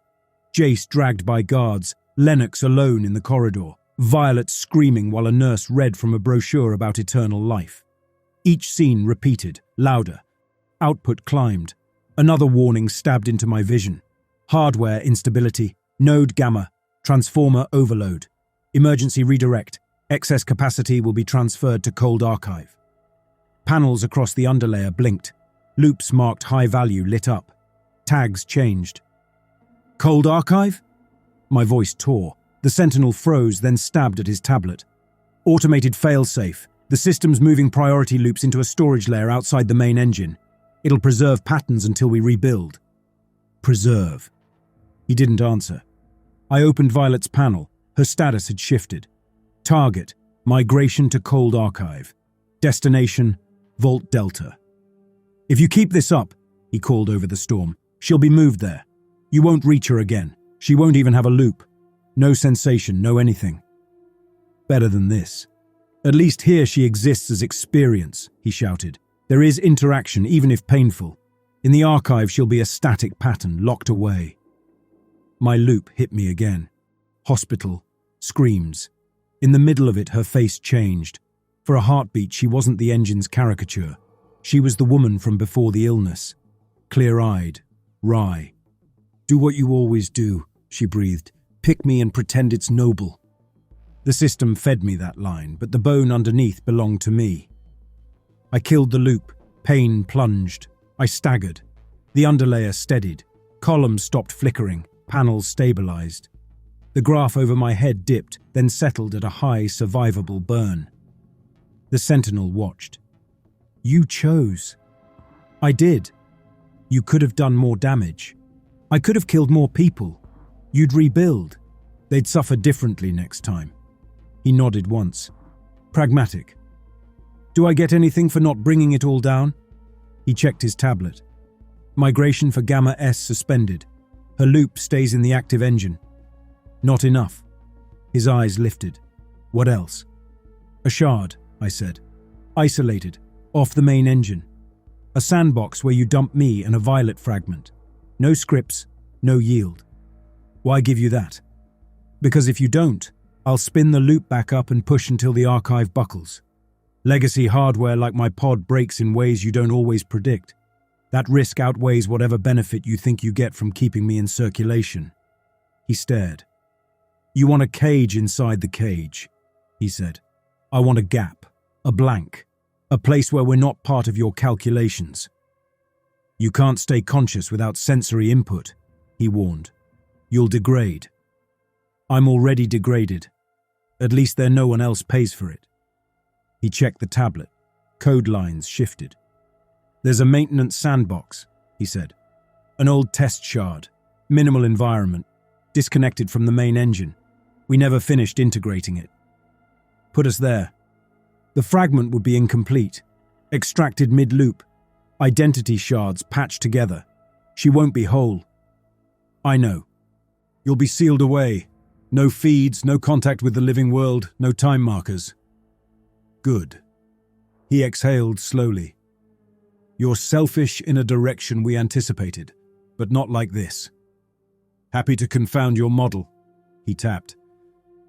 Jace dragged by guards. Lennox alone in the corridor. Violet screaming while a nurse read from a brochure about eternal life. Each scene repeated, louder. Output climbed. Another warning stabbed into my vision. Hardware instability. Node gamma. Transformer overload. Emergency redirect. Excess capacity will be transferred to cold archive. Panels across the underlayer blinked. Loops marked high value lit up. Tags changed. Cold archive? My voice tore. The sentinel froze, then stabbed at his tablet. Automated failsafe. The system's moving priority loops into a storage layer outside the main engine. It'll preserve patterns until we rebuild. Preserve. He didn't answer. I opened Violet's panel. Her status had shifted. Target, migration to cold archive. Destination, Vault Delta. If you keep this up, he called over the storm, she'll be moved there. You won't reach her again. She won't even have a loop. No sensation, no anything. Better than this. At least here she exists as experience, he shouted. There is interaction, even if painful. In the archive, she'll be a static pattern, locked away. My loop hit me again. Hospital. Screams. In the middle of it, her face changed. For a heartbeat, she wasn't the engine's caricature. She was the woman from before the illness. Clear-eyed. Wry. Do what you always do, she breathed. Pick me and pretend it's noble. The system fed me that line, but the bone underneath belonged to me. I killed the loop. Pain plunged. I staggered. The underlayer steadied. Columns stopped flickering. Panels stabilized. The graph over my head dipped, then settled at a high, survivable burn. The sentinel watched. You chose. I did. You could have done more damage. I could have killed more people. You'd rebuild. They'd suffer differently next time. He nodded once. Pragmatic. Do I get anything for not bringing it all down? He checked his tablet. Migration for Gamma S suspended. Her loop stays in the active engine. Not enough. His eyes lifted. What else? A shard, I said. Isolated, off the main engine. A sandbox where you dump me and a Violet fragment. No scripts, no yield. Why give you that? Because if you don't, I'll spin the loop back up and push until the archive buckles. Legacy hardware like my pod breaks in ways you don't always predict. That risk outweighs whatever benefit you think you get from keeping me in circulation. He stared. You want a cage inside the cage, he said. I want a gap, a blank, a place where we're not part of your calculations. You can't stay conscious without sensory input, he warned. You'll degrade. I'm already degraded. At least there no one else pays for it. He checked the tablet. Code lines shifted. There's a maintenance sandbox, he said. An old test shard, minimal environment, disconnected from the main engine. We never finished integrating it. Put us there. The fragment would be incomplete, extracted mid-loop, Identity shards patched together. She won't be whole. I know. You'll be sealed away. No feeds, no contact with the living world, no time markers. Good. He exhaled slowly. You're selfish in a direction we anticipated, but not like this. Happy to confound your model, he tapped.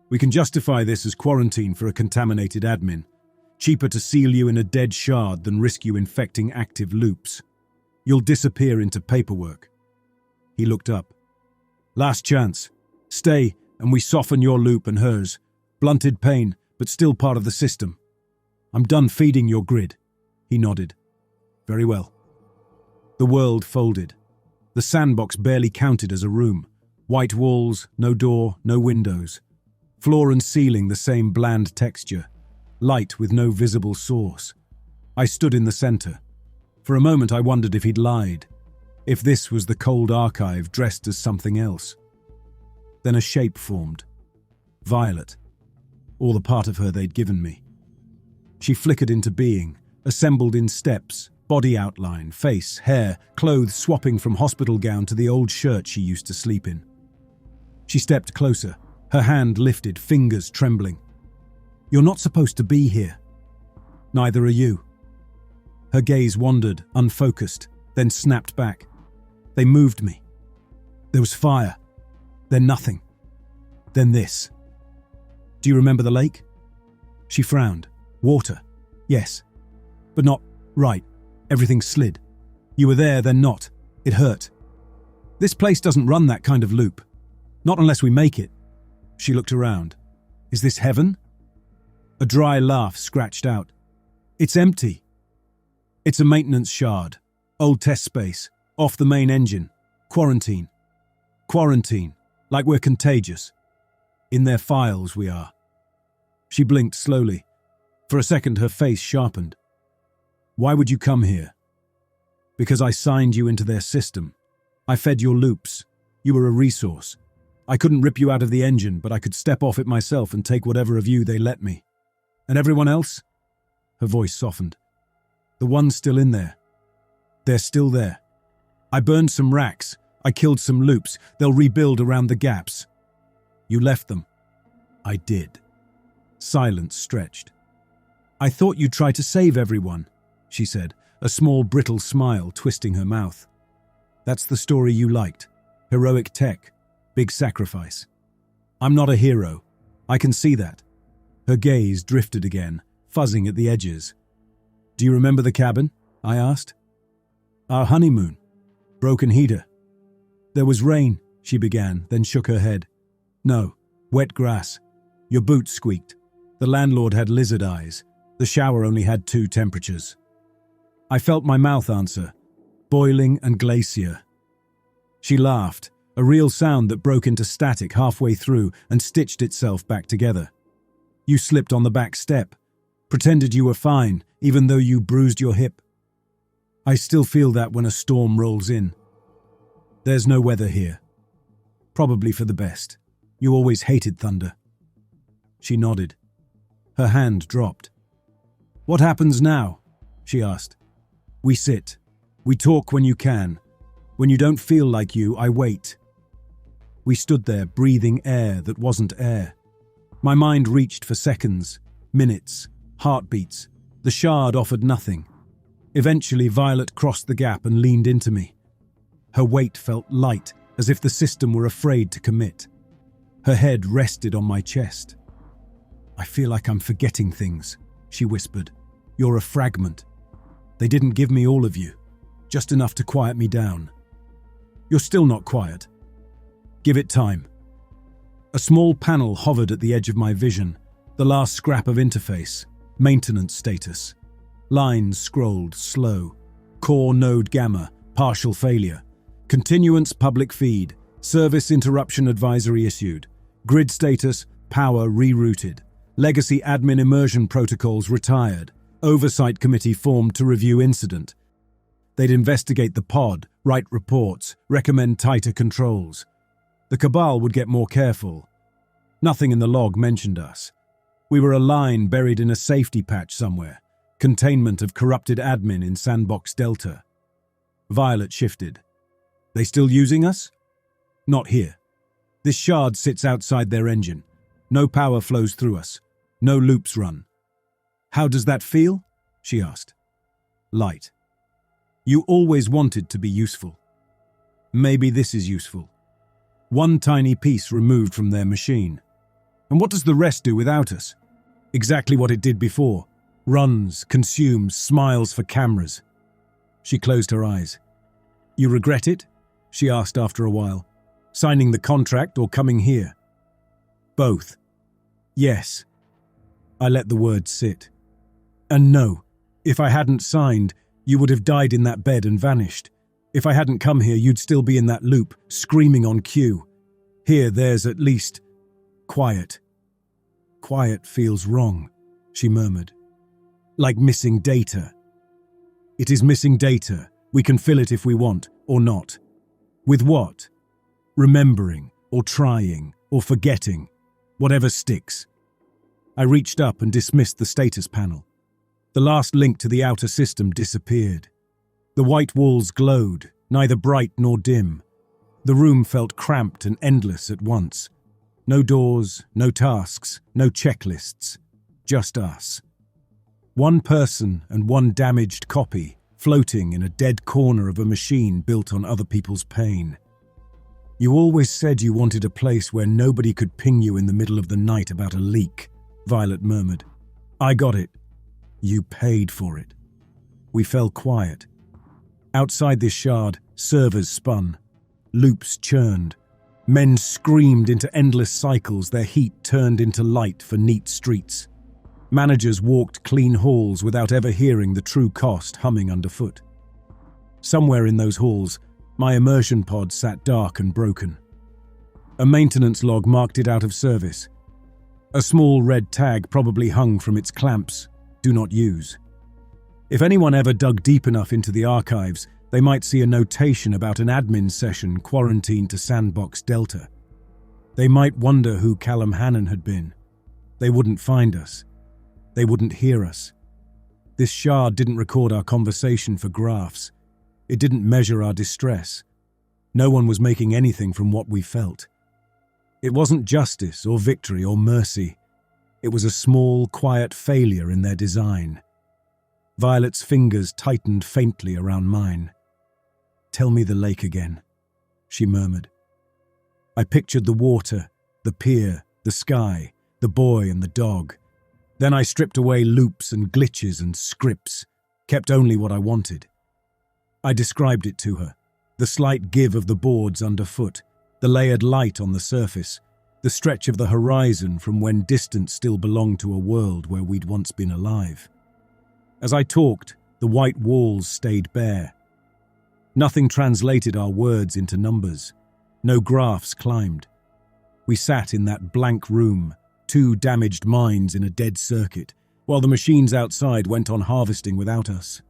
We can justify this as quarantine for a contaminated admin. Cheaper to seal you in a dead shard than risk you infecting active loops. You'll disappear into paperwork. He looked up. Last chance. Stay, and we soften your loop and hers. Blunted pain, but still part of the system. I'm done feeding your grid. He nodded. Very well. The world folded. The sandbox barely counted as a room. White walls, no door, no windows. Floor and ceiling the same bland texture. Light with no visible source. I stood in the center. For a moment I wondered if he'd lied. If this was the cold archive dressed as something else. Then a shape formed. Violet. All the part of her they'd given me. She flickered into being, assembled in steps, body outline, face, hair, clothes swapping from hospital gown to the old shirt she used to sleep in. She stepped closer, her hand lifted, fingers trembling. You're not supposed to be here. Neither are you. Her gaze wandered, unfocused, then snapped back. They moved me. There was fire. Then nothing. Then this. Do you remember the lake? She frowned. Water. Yes. But not right. Everything slid. You were there, then not. It hurt. This place doesn't run that kind of loop. Not unless we make it. She looked around. Is this heaven? A dry laugh scratched out. It's empty. It's a maintenance shard. Old test space. Off the main engine. Quarantine. Quarantine. Like we're contagious. In their files we are. She blinked slowly. For a second her face sharpened. Why would you come here? Because I signed you into their system. I fed your loops. You were a resource. I couldn't rip you out of the engine, but I could step off it myself and take whatever of you they let me. And everyone else? Her voice softened. The ones still in there. They're still there. I burned some racks. I killed some loops. They'll rebuild around the gaps. You left them. I did. Silence stretched. I thought you'd try to save everyone, she said, a small brittle smile twisting her mouth. That's the story you liked. Heroic tech. Big sacrifice. I'm not a hero. I can see that. Her gaze drifted again, fuzzing at the edges. Do you remember the cabin? I asked. Our honeymoon. Broken heater. There was rain, she began, then shook her head. No, wet grass. Your boots squeaked. The landlord had lizard eyes. The shower only had 2 temperatures. I felt my mouth answer. Boiling and glacier. She laughed, a real sound that broke into static halfway through and stitched itself back together. You slipped on the back step. Pretended you were fine, even though you bruised your hip. I still feel that when a storm rolls in. There's no weather here. Probably for the best. You always hated thunder. She nodded. Her hand dropped. What happens now? She asked. We sit. We talk when you can. When you don't feel like you, I wait. We stood there, breathing air that wasn't air. My mind reached for seconds, minutes, heartbeats. The shard offered nothing. Eventually, Violet crossed the gap and leaned into me. Her weight felt light, as if the system were afraid to commit. Her head rested on my chest. I feel like I'm forgetting things, she whispered. You're a fragment. They didn't give me all of you, just enough to quiet me down. You're still not quiet. Give it time. A small panel hovered at the edge of my vision, the last scrap of interface, maintenance status. Lines scrolled slow. Core node gamma, partial failure. Continuance public feed, service interruption advisory issued. Grid status, power rerouted. Legacy admin immersion protocols retired. Oversight committee formed to review incident. They'd investigate the pod, write reports, recommend tighter controls. The Cabal would get more careful. Nothing in the log mentioned us. We were a line buried in a safety patch somewhere. Containment of corrupted admin in Sandbox Delta. Violet shifted. They still using us? Not here. This shard sits outside their engine. No power flows through us. No loops run. How does that feel? She asked. Light. You always wanted to be useful. Maybe this is useful. One tiny piece removed from their machine. And what does the rest do without us? Exactly what it did before. Runs, consumes, smiles for cameras. She closed her eyes. You regret it? She asked after a while. Signing the contract or coming here? Both. Yes. I let the words sit. And no, if I hadn't signed, you would have died in that bed and vanished. If I hadn't come here, you'd still be in that loop, screaming on cue. Here, there's at least quiet. Quiet feels wrong, she murmured. Like missing data. It is missing data. We can fill it if we want, or not. With what? Remembering, or trying, or forgetting. Whatever sticks. I reached up and dismissed the status panel. The last link to the outer system disappeared. The white walls glowed, neither bright nor dim. The room felt cramped and endless at once. No doors, no tasks, no checklists. Just us. One person and one damaged copy, floating in a dead corner of a machine built on other people's pain. You always said you wanted a place where nobody could ping you in the middle of the night about a leak, Violet murmured. I got it. You paid for it. We fell quiet. Outside this shard, servers spun. Loops churned. Men screamed into endless cycles, their heat turned into light for neat streets. Managers walked clean halls without ever hearing the true cost humming underfoot. Somewhere in those halls, my immersion pod sat dark and broken. A maintenance log marked it out of service. A small red tag probably hung from its clamps, do not use. If anyone ever dug deep enough into the archives, they might see a notation about an admin session quarantined to Sandbox Delta. They might wonder who Callum Hannon had been. They wouldn't find us. They wouldn't hear us. This shard didn't record our conversation for graphs. It didn't measure our distress. No one was making anything from what we felt. It wasn't justice or victory or mercy. It was a small, quiet failure in their design. Violet's fingers tightened faintly around mine. Tell me the lake again, she murmured. I pictured the water, the pier, the sky, the boy and the dog. Then I stripped away loops and glitches and scripts, kept only what I wanted. I described it to her, the slight give of the boards underfoot, the layered light on the surface, the stretch of the horizon from when distance still belonged to a world where we'd once been alive. As I talked, the white walls stayed bare. Nothing translated our words into numbers. No graphs climbed. We sat in that blank room, two damaged minds in a dead circuit, while the machines outside went on harvesting without us.